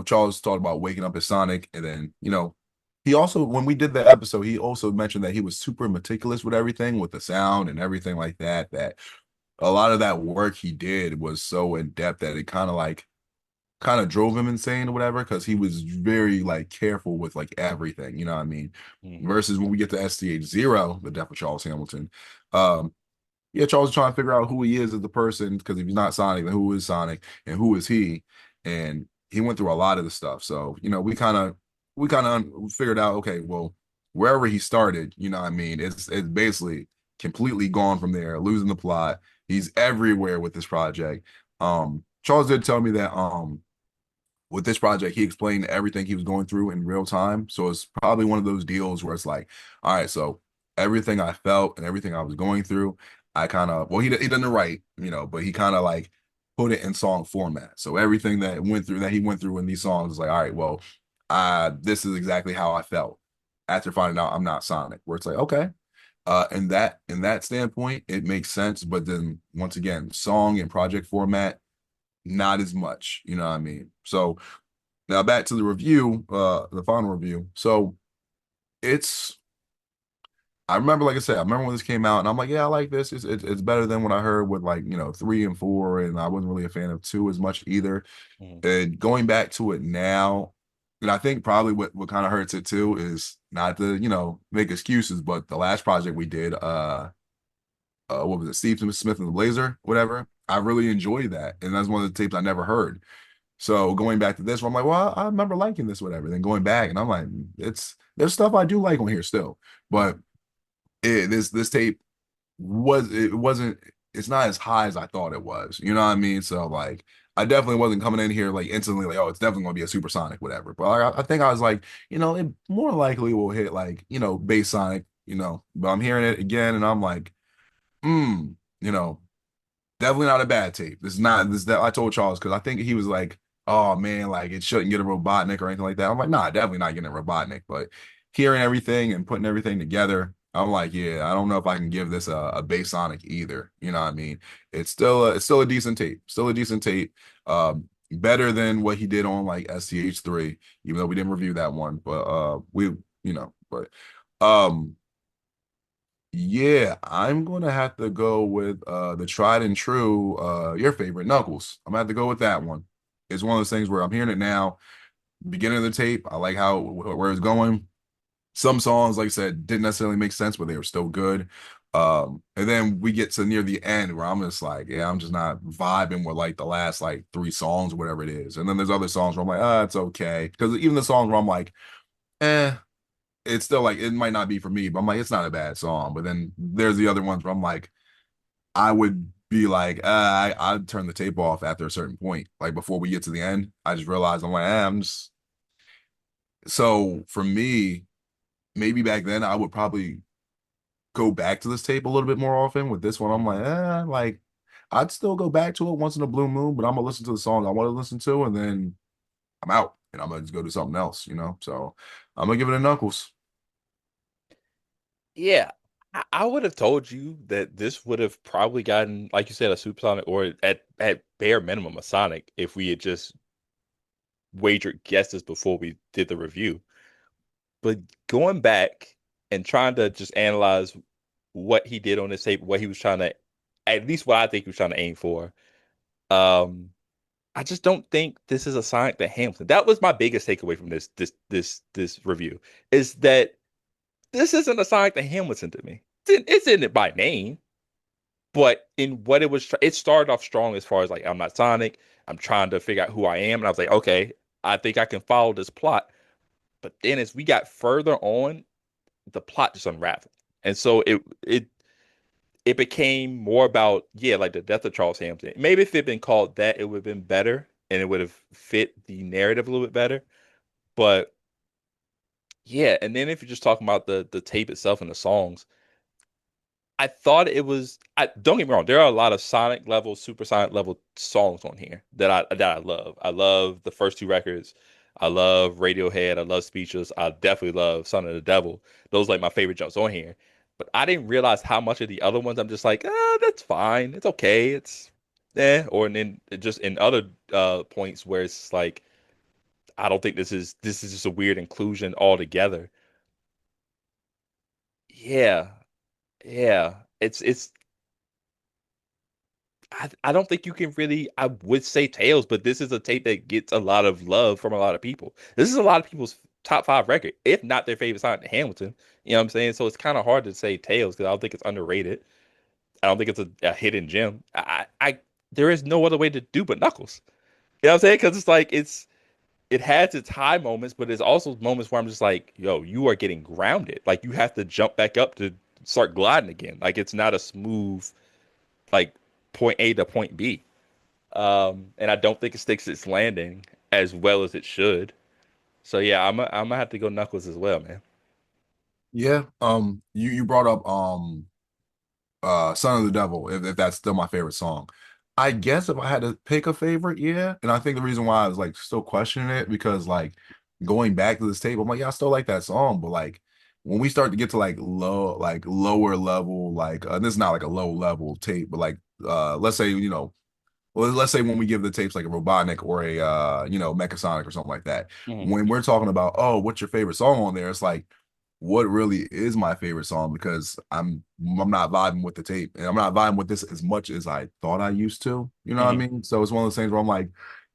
Charles talked about waking up as Sonic, and then, he also, when we did the episode, he also mentioned that he was super meticulous with everything, with the sound and everything like that, that a lot of that work he did was so in depth that it kind of drove him insane or whatever, because he was very like careful with like everything, you know what I mean? Versus when we get to STH0, the death of Charles Hamilton, Charles is trying to figure out who he is as a person, because if he's not Sonic, then who is Sonic and who is he? And he went through a lot of the stuff. So, we kind of figured out, okay, well, wherever he started, you know what I mean, it's basically completely gone from there, losing the plot. He's everywhere with this project. Charles did tell me that with this project, he explained everything he was going through in real time. So it's probably one of those deals where it's like, all right, so everything I felt and everything I was going through, I kind of, well, he doesn't write, but he kind of like put it in song format. So everything that he went through in these songs is like, all right, well, this is exactly how I felt after finding out I'm not Sonic, where it's like, okay. In that standpoint, it makes sense. But then once again, song and project format, not as much, you know what I mean? So now back to the review, the final review. So I remember, like I said, I remember when this came out, and I'm like, yeah, I like this. It's better than what I heard with 3 and 4, and I wasn't really a fan of 2 as much either. And going back to it now, and I think probably what kind of hurts it too is not to make excuses, but the last project we did, what was it, Steve Smith and the Blazer, whatever. I really enjoyed that, and that's one of the tapes I never heard. So going back to this one, I'm like, well, I remember liking this, whatever. Then going back, and I'm like, there's stuff I do like on here still, but this tape it's not as high as I thought it was. You know what I mean? So like, I definitely wasn't coming in here like instantly like, oh, it's definitely gonna be a supersonic, whatever. But I think I was like, it more likely will hit like, bass Sonic, but I'm hearing it again and I'm like, you know, definitely not a bad tape. This is not this that I told Charles, because I think he was like, oh man, like it shouldn't get a Robotnik or anything like that. I'm like, nah, definitely not getting a Robotnik. But hearing everything and putting everything together, I'm like, yeah, I don't know if I can give this a bass Sonic either. You know what I mean? It's still a decent tape. Still a decent tape. Better than what he did on like STH3, even though we didn't review that one. But yeah, I'm gonna have to go with the tried and true, your favorite Knuckles. I'm gonna have to go with that one. It's one of those things where I'm hearing it now. beginning of the tape. I like how where it's going. Some songs, like I said, didn't necessarily make sense, but they were still good. And then we get to near the end where I'm just like, yeah, I'm just not vibing with like the last like three songs, whatever it is. And then there's other songs where I'm like, ah, it's okay. Because even the songs where I'm like, eh, it's still like it might not be for me, but I'm like, it's not a bad song. But then there's the other ones where I'm like, I would be like, I'd turn the tape off after a certain point. Like before we get to the end, I just realized I'm like, I'm just so for me, maybe back then I would probably go back to this tape a little bit more often. With this one, I'm like, like I'd still go back to it once in a blue moon, but I'm gonna listen to the song I want to listen to, and then I'm out and I'm gonna just go do something else, you know. So I'm gonna give it a knuckles. Yeah, I would have told you that this would have probably gotten, like you said, a supersonic or at bare minimum a Sonic if we had just wagered guesses before we did the review. But going back and trying to just analyze what he did on this tape, what he was trying to, at least what I think he was trying to aim for. Um, I just don't think this is a Sonic the Hamilton. That was my biggest takeaway from this review is that this isn't a Sonic the Hamilton to me. It's in it by name, but in what it was, it started off strong as far as like I'm not Sonic. I'm trying to figure out who I am, and I was like, okay, I think I can follow this plot. But then as we got further on, the plot just unraveled, and so it became more about yeah, like the death of Charles Hampton. Maybe if it had been called that, it would have been better, and it would have fit the narrative a little bit better. But yeah, and then if you're just talking about the tape itself and the songs, I thought it was. Don't get me wrong. There are a lot of Sonic level, Super Sonic level songs on here that I love. I love the first two records. I love Radiohead. I love Speechless. I definitely love Son of the Devil. Those are like my favorite jumps on here. But I didn't realize how much of the other ones I'm just like, that's fine. It's okay. It's Or then just in other points where it's like, I don't think this is just a weird inclusion altogether. Yeah, yeah. It's I don't think you can really, I would say Tails, but this is a tape that gets a lot of love from a lot of people. This is a lot of people's top five record, if not their favorite song, Hamilton. You know what I'm saying? So it's kind of hard to say Tails because I don't think it's underrated. I don't think it's a hidden gem. There is no other way to do but Knuckles. You know what I'm saying? Because it's like it has its high moments, but there's also moments where I'm just like, yo, you are getting grounded. Like you have to jump back up to start gliding again. Like it's not a smooth like point A to point B. And I don't think it sticks its landing as well as it should. So yeah, I'm gonna have to go Knuckles as well, man. Yeah. You brought up Son of the Devil, if that's still my favorite song. I guess if I had to pick a favorite, yeah. And I think the reason why I was like still questioning it because like going back to this tape, I'm like, yeah, I still like that song, but like when we start to get to like lower level, like this is not like a low level tape, but like let's say, well, let's say when we give the tapes like a Robotnik or a Mecha Sonic or something like that. Mhm. When we're talking about, oh, what's your favorite song on there? It's like what really is my favorite song because I'm not vibing with the tape and I'm not vibing with this as much as I thought I used to. You know what I Mhm. mean? So it's one of those things where I'm like,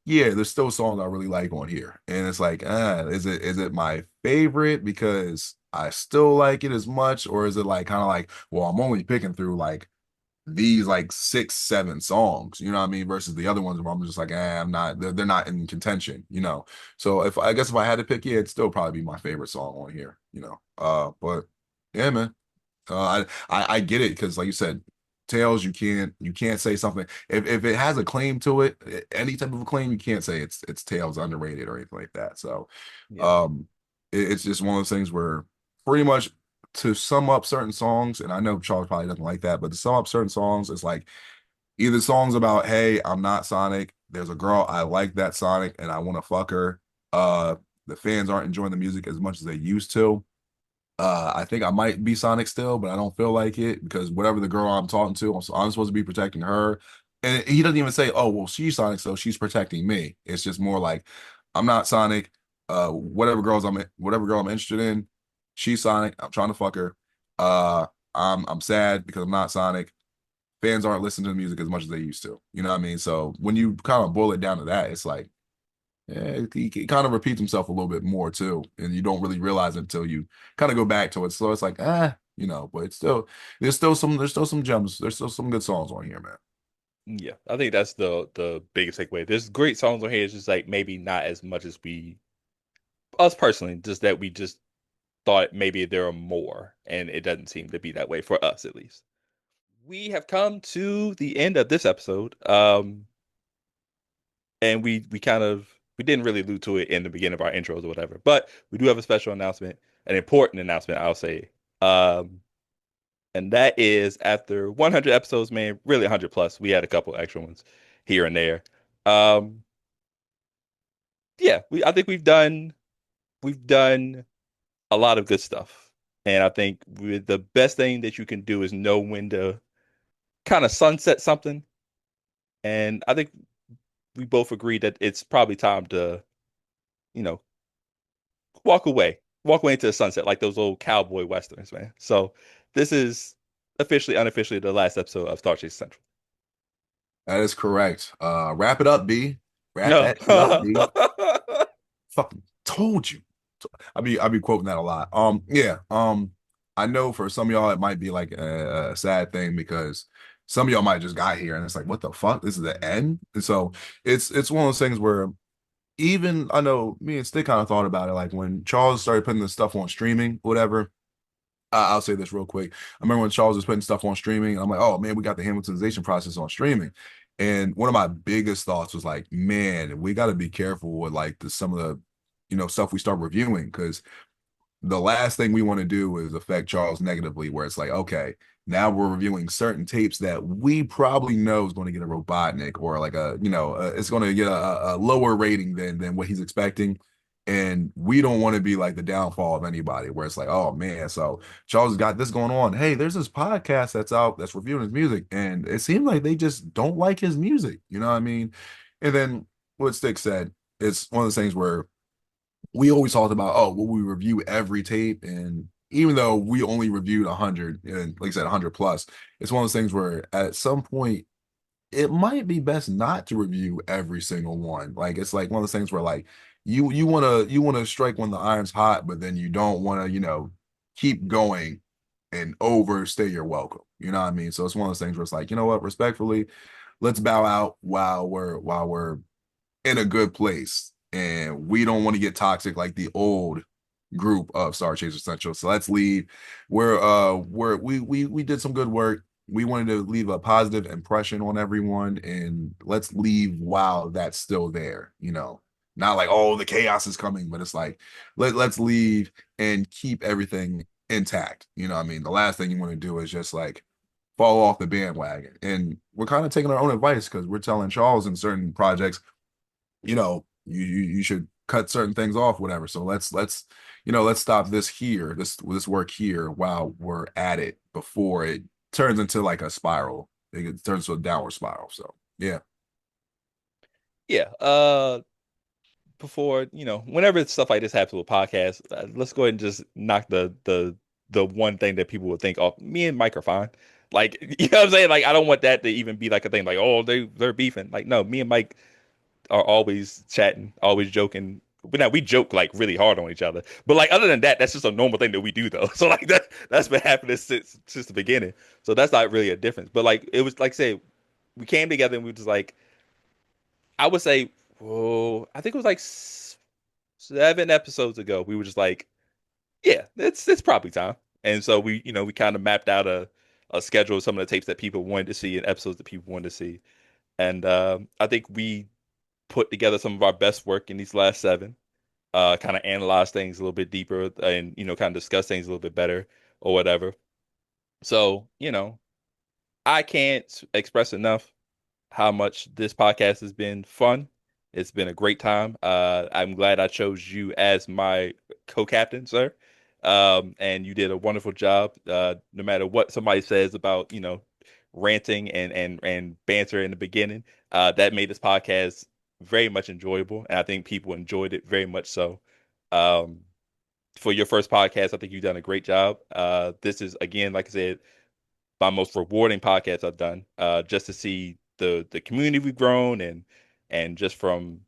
yeah, there's still songs I really like on here. And it's like, is it my favorite because I still like it as much, or is it like kind of like, well, I'm only picking through like these like 6, 7 songs, you know what I mean, versus the other ones where I'm just like, I'm not, they're not in contention, you know. So if I guess if I had to pick, yeah, it'd still probably be my favorite song on here, you know. But yeah, man, I get it because like you said, Tails, you can't say something if it has a claim to it, any type of a claim, you can't say it's Tails underrated or anything like that. So, Yeah. um, it's just one of those things where pretty much to sum up certain songs, and I know Charles probably doesn't like that, but to sum up certain songs, it's like either songs about, hey, I'm not Sonic. There's a girl I like that Sonic, and I want to fuck her. Uh, the fans aren't enjoying the music as much as they used to. I think I might be Sonic still, but I don't feel like it because whatever the girl I'm talking to, I'm supposed to be protecting her. And he doesn't even say, oh, well, she's Sonic, so she's protecting me. It's just more like, I'm not Sonic. Whatever girl I'm interested in, she's Sonic. I'm trying to fuck her. Uh, I'm sad because I'm not Sonic. Fans aren't listening to the music as much as they used to. You know what I mean? So when you kind of boil it down to that, it's like Yeah, he kind of repeats himself a little bit more too, and you don't really realize it until you kind of go back to it. So it's like, but it's still there's still some gems, there's still some good songs on here, man. Yeah, I think that's the biggest takeaway. There's great songs on here. It's just like maybe not as much as we us personally, just that we just thought maybe there are more, and it doesn't seem to be that way for us at least. We have come to the end of this episode. And we kind of we didn't really allude to it in the beginning of our intros or whatever, but we do have a special announcement, an important announcement, I'll say. Um, and that is after 100 episodes, man, really 100 plus. We had a couple extra ones here and there. Um, yeah, we I think we've done a lot of good stuff, and I think the best thing that you can do is know when to kind of sunset something. And I think we both agree that it's probably time to, you know, walk away into the sunset like those old cowboy westerns, man. So this is officially, unofficially the last episode of StarCHaser Central. That is correct. Wrap it up, B. Wrap No. that shit up, B. Fucking told you. I be quoting that a lot. Yeah. I know for some of y'all it might be like a sad thing because some of y'all might just got here and it's like, what the fuck? This is the end. And so it's one of those things where even I know me and Stick kind of thought about it, like when Charles started putting this stuff on streaming, whatever. I'll say this real quick. I remember when Charles was putting stuff on streaming, and I'm like, oh man, we got the Hamiltonization process on streaming. And one of my biggest thoughts was like, man, we got to be careful with like some of the, stuff we start reviewing because the last thing we want to do is affect Charles negatively, where it's like, okay, now we're reviewing certain tapes that we probably know is going to get a Robotnik or like it's going to get a lower rating than what he's expecting. And we don't want to be like the downfall of anybody where it's like, oh man, so Charles has got this going on. Hey, there's this podcast that's out that's reviewing his music. And it seemed like they just don't like his music. You know what I mean? And then what Stick said, it's one of those things where we always talked about, oh, will we review every tape? And even though we only reviewed 100, and like I said, 100 plus, it's one of those things where at some point it might be best not to review every single one. Like it's like one of those things where like you want to strike when the iron's hot, but then you don't want to, keep going and overstay your welcome. You know what I mean? So it's one of those things where it's like, you know what, respectfully, let's bow out while we're in a good place. And we don't want to get toxic like the old group of StarCHaser Central. So let's leave. We did some good work. We wanted to leave a positive impression on everyone, and let's leave while that's still there. Not like, oh, the chaos is coming, but it's like let's leave and keep everything intact. You know what I mean? The last thing you want to do is just like fall off the bandwagon. And we're kind of taking our own advice because we're telling Charles in certain projects, you should cut certain things off, whatever. So let's stop this here, this work here while we're at it before it turns into like a spiral. It turns to a downward spiral. So yeah. Yeah. Before, whenever stuff like this happens with podcasts, let's go ahead and just knock the one thing that people would think off. Me and Mike are fine. Like, you know what I'm saying? Like, I don't want that to even be like a thing. Like, oh, they're beefing. Like, no, me and Mike are always chatting, always joking. But now we joke like really hard on each other. But like other than that, that's just a normal thing that we do though. So like that's been happening since the beginning. So that's not really a difference. But like it was like say we came together and we were just like I would say, whoa, I think it was like 7 episodes ago. We were just like, yeah, it's probably time. And so we kind of mapped out a schedule of some of the tapes that people wanted to see and episodes that people wanted to see. And I think we put together some of our best work in these last 7, kind of analyze things a little bit deeper and, kind of discuss things a little bit better or whatever. So, I can't express enough how much this podcast has been fun. It's been a great time. I'm glad I chose you as my co-captain, sir. And you did a wonderful job. No matter what somebody says about, ranting and banter in the beginning, that made this podcast very much enjoyable, and I think people enjoyed it very much so. Um, for your first podcast, I think you've done a great job. This is again, like I said, my most rewarding podcast I've done. Just to see the community we've grown and just from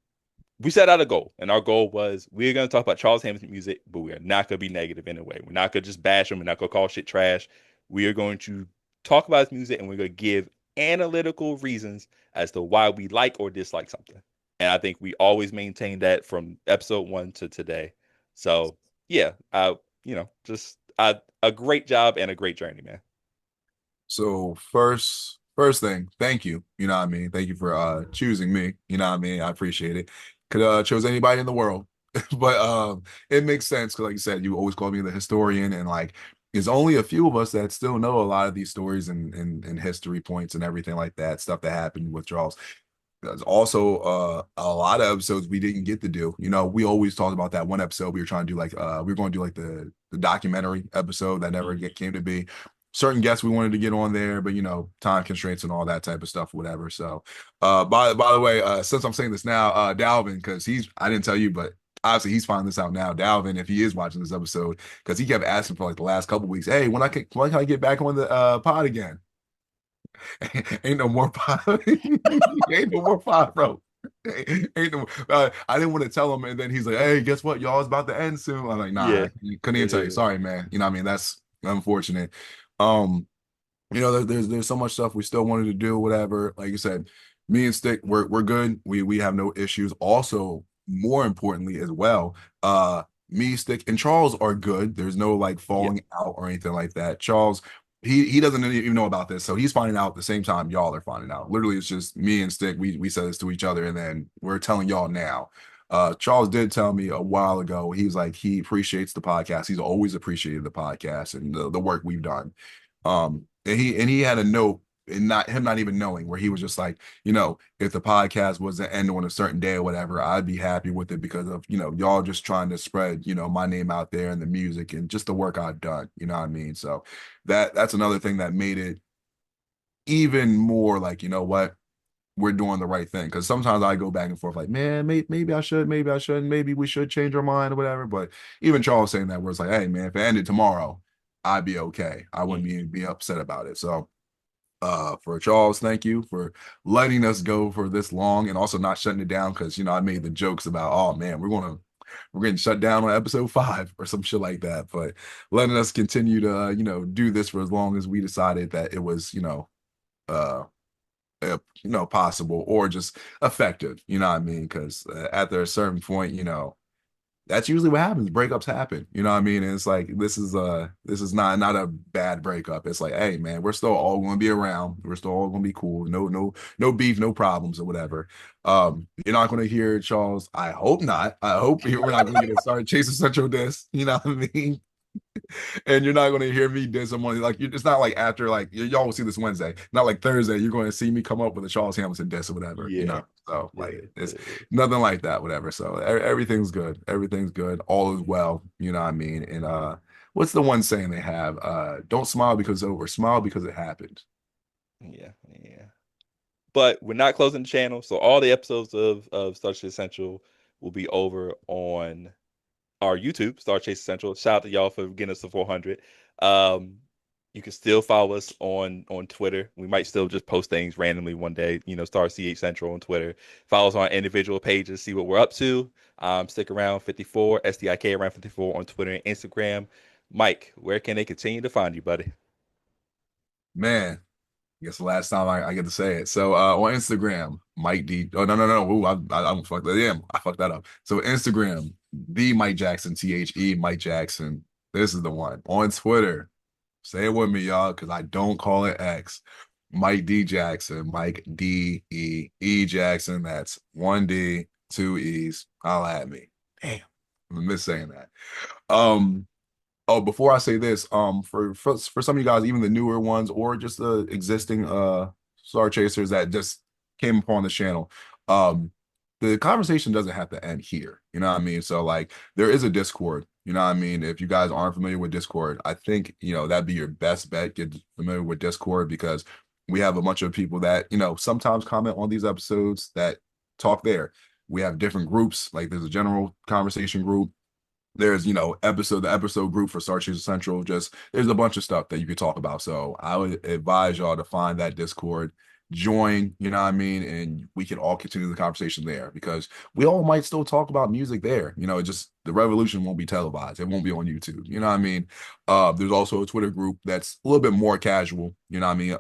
we set out a goal, and our goal was we're going to talk about Charles Hamilton music, but we are not going to be negative in a way. We're not going to just bash him. We're not going to call shit trash. We are going to talk about his music, and we're going to give analytical reasons as to why we like or dislike something. And I think we always maintain that from episode 1 to today. So yeah, just a great job and a great journey, man. So first thing, thank you. You know what I mean? Thank you for choosing me. You know what I mean? I appreciate it. Could chose anybody in the world. But it makes sense because like you said, you always call me the historian, and like there's only a few of us that still know a lot of these stories and history points and everything like that, stuff that happened with Charles. There's also a lot of episodes we didn't get to do. You know, we always talked about that one episode we were trying to do, like we were going to do like the documentary episode that never came to be. Certain guests we wanted to get on there, but you know, time constraints and all that type of stuff, whatever. So by the way, since I'm saying this now, Dalvin, because I didn't tell you, but obviously he's finding this out now. Dalvin, if he is watching this episode, because he kept asking for like the last couple weeks, hey, when can I get back on the pod again? Ain't no more pod. Ain't no more pod, bro. Ain't no. I didn't want to tell him, and then he's like, "Hey, guess what? Y'all is about to end soon." I'm like, "Nah, Yeah. couldn't even tell you. Sorry, man. You know what I mean? That's unfortunate." Um, you know, there's so much stuff we still wanted to do, whatever. Like you said, me and Stick, we're good. We have no issues. Also, more importantly as well, me, Stick, and Charles are good. There's no like falling out or anything like that. Charles, he doesn't even know about this, so he's finding out at the same time y'all are finding out. Literally, it's just me and Stick. We said this to each other, and then we're telling y'all now. Charles did tell me a while ago. He was like, he appreciates the podcast. He's always appreciated the podcast and the work we've done. And he had a note, and not even knowing, where he was just like, you know, if the podcast was to end on a certain day or whatever, I'd be happy with it because of, you know, y'all just trying to spread, you know, my name out there and the music and just the work I've done. You know what I mean? So that's another thing that made it even more like, you know what, we're doing the right thing. Because sometimes I go back and forth like, man, maybe I should, maybe I shouldn't, maybe we should change our mind or whatever. But even Charles saying that, where it's like, hey man, if it ended tomorrow, I'd be okay. I wouldn't be upset about it. So for Charles, thank you for letting us go for this long and also not shutting it down, because you know I made the jokes about, oh man, we're getting shut down on episode 5 or some shit like that, but letting us continue to you know, do this for as long as we decided that it was, you know, possible or just effective, you know what I mean? Because after a certain point, you know, that's usually what happens. Breakups happen, you know what I mean? And it's like this is not a bad breakup. It's like, hey man, we're still all going to be around. We're still all going to be cool. No beef, no problems or whatever. You're not going to hear Charles. I hope not. I hope we're not going to get a StarCHaser Central diss. You know what I mean? And you're not going to hear me diss someone. Like, it's not like after, like, y'all will see this Wednesday, not like Thursday you're going to see me come up with a Charles Hamilton diss or whatever. You know, so like it's nothing like that, whatever. So everything's good. All is well, you know what I mean? And what's the one saying they have? Don't smile because it's over, smile because it happened. Yeah. But we're not closing the channel, so all the episodes of StarCHaser Central will be over on our YouTube, StarCHaser Central. Shout out to y'all for getting us to 400. You can still follow us on Twitter. We might still just post things randomly one day, you know, StarCH Central on Twitter. Follow us on our individual pages, see what we're up to. Stick around 54, STIK around 54 on Twitter and Instagram. Mike, where can they continue to find you, buddy? Man, I guess the last time I get to say it. So on Instagram, Mike D. Oh no. Ooh, I fucked that. Yeah, I fucked that up. So Instagram, the Mike Jackson, THE Mike Jackson. This is the one. On Twitter, say it with me, y'all, because I don't call it X. Mike D Jackson, Mike D-E-E Jackson. That's 1 D, 2 E's. Holla at me. Damn, I miss saying that. Oh, before I say this, for some of you guys, even the newer ones or just the existing StarChasers that just came upon the channel, the conversation doesn't have to end here. You know what I mean? So like there is a Discord. You know what I mean? If you guys aren't familiar with Discord, I think, you know, that'd be your best bet. Get familiar with Discord, because we have a bunch of people that, you know, sometimes comment on these episodes that talk there. We have different groups. Like there's a general conversation group. There's, you know, the episode group for StarCHaser Central. Just there's a bunch of stuff that you could talk about. So I would advise y'all to find that Discord. join, you know what I mean? And we can all continue the conversation there because we all might still talk about music there. You know, it just the revolution won't be televised. It won't be on YouTube. You know what I mean? There's also a Twitter group that's a little bit more casual. You know what I mean?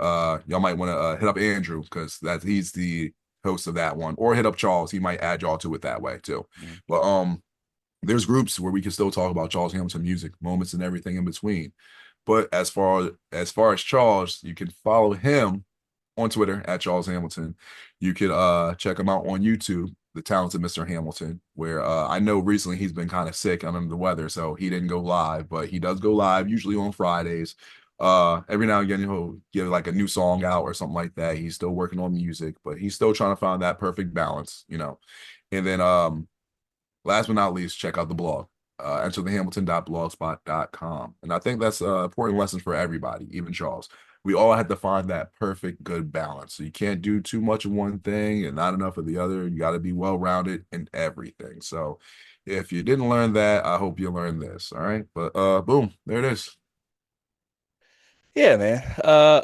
Y'all might want to hit up Andrew because he's the host of that one, or hit up Charles. He might add y'all to it that way too. But there's groups where we can still talk about Charles Hamilton music, moments and everything in between. But as far as Charles, you can follow him on Twitter at Charles Hamilton. You could check him out on YouTube, The Talented Mr. Hamilton, where I know recently he's been kind of sick and under the weather, so he didn't go live, but he does go live usually on Fridays. Every now and again he'll give like a new song out or something like that. He's still working on music, but he's still trying to find that perfect balance, you know. And then last but not least, check out the blog. Enterthehamilton.blogspot.com. And I think that's an important lesson for everybody, even Charles. We all have to find that perfect good balance. So you can't do too much of one thing and not enough of the other. You got to be well-rounded in everything. So if you didn't learn that, I hope you learned this. All right. But boom, there it is. Yeah, man.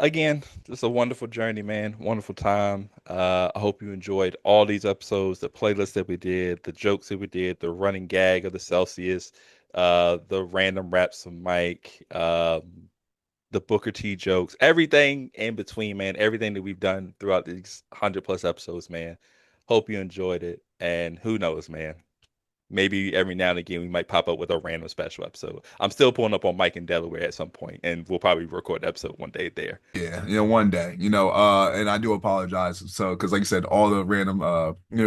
Again, just a wonderful journey, man. Wonderful time. I hope you enjoyed all these episodes, the playlist that we did, the jokes that we did, the running gag of the Celsius, the random raps of Mike, the Booker T jokes, everything in between, man. Everything that we've done throughout these 100+ episodes, man. Hope you enjoyed it. And who knows, man. Maybe every now and again we might pop up with a random special episode. I'm still pulling up on Mike in Delaware at some point, and we'll probably record an episode one day there. Yeah, you know, one day, you know, and I do apologize. So, because like you said, all the random,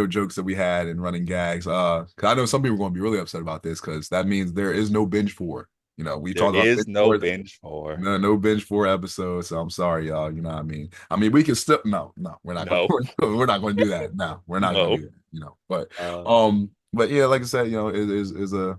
jokes that we had and running gags, 'cause I know some people are going to be really upset about this because that means there is no binge for. You know, we There talked about is binge no for, binge for. no binge for episodes. So I'm sorry, y'all. You know what I mean? I mean, we can still, no, we're not going, No, we're not going to do that. No, we're not going to no. do that. You know, but yeah, like I said, you know, it is a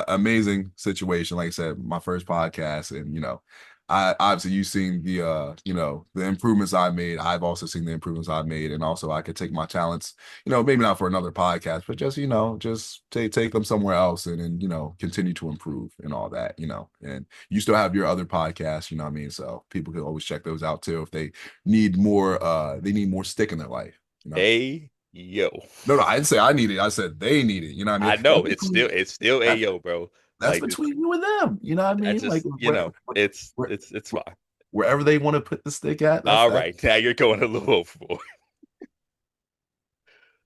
amazing situation. Like I said, my first podcast, and you know, I obviously you've seen the the improvements I've made. I've also seen the improvements I've made, and also I could take my talents, you know, maybe not for another podcast, but just just take them somewhere else, and you know, continue to improve and all that, you know. And you still have your other podcasts, you know what I mean? So people can always check those out too if they need more. They need more stick in their life, you know. Hey, yo. No, I didn't say I need it. I said they need it. You know what I mean? I know it's still a That, yo, bro. that's Like between you and them. You know what I that's mean? Like just, it's where, fine. wherever they want to put the stick at. All right, now you're going a little overboard.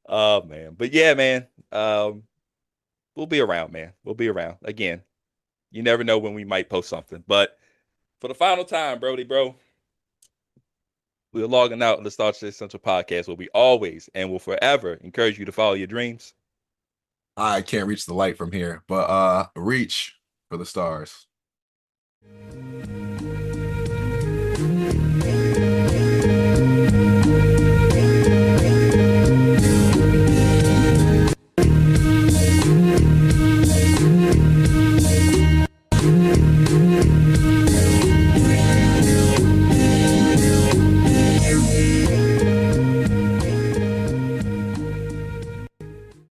Oh man, but yeah, man. We'll be around, man. We'll be around again. You never know when we might post something, but for the final time, Brody, bro, we're logging out of the StarCHaser Central podcast where we always and will forever encourage you to follow your dreams. I can't reach the light from here, but reach for the stars.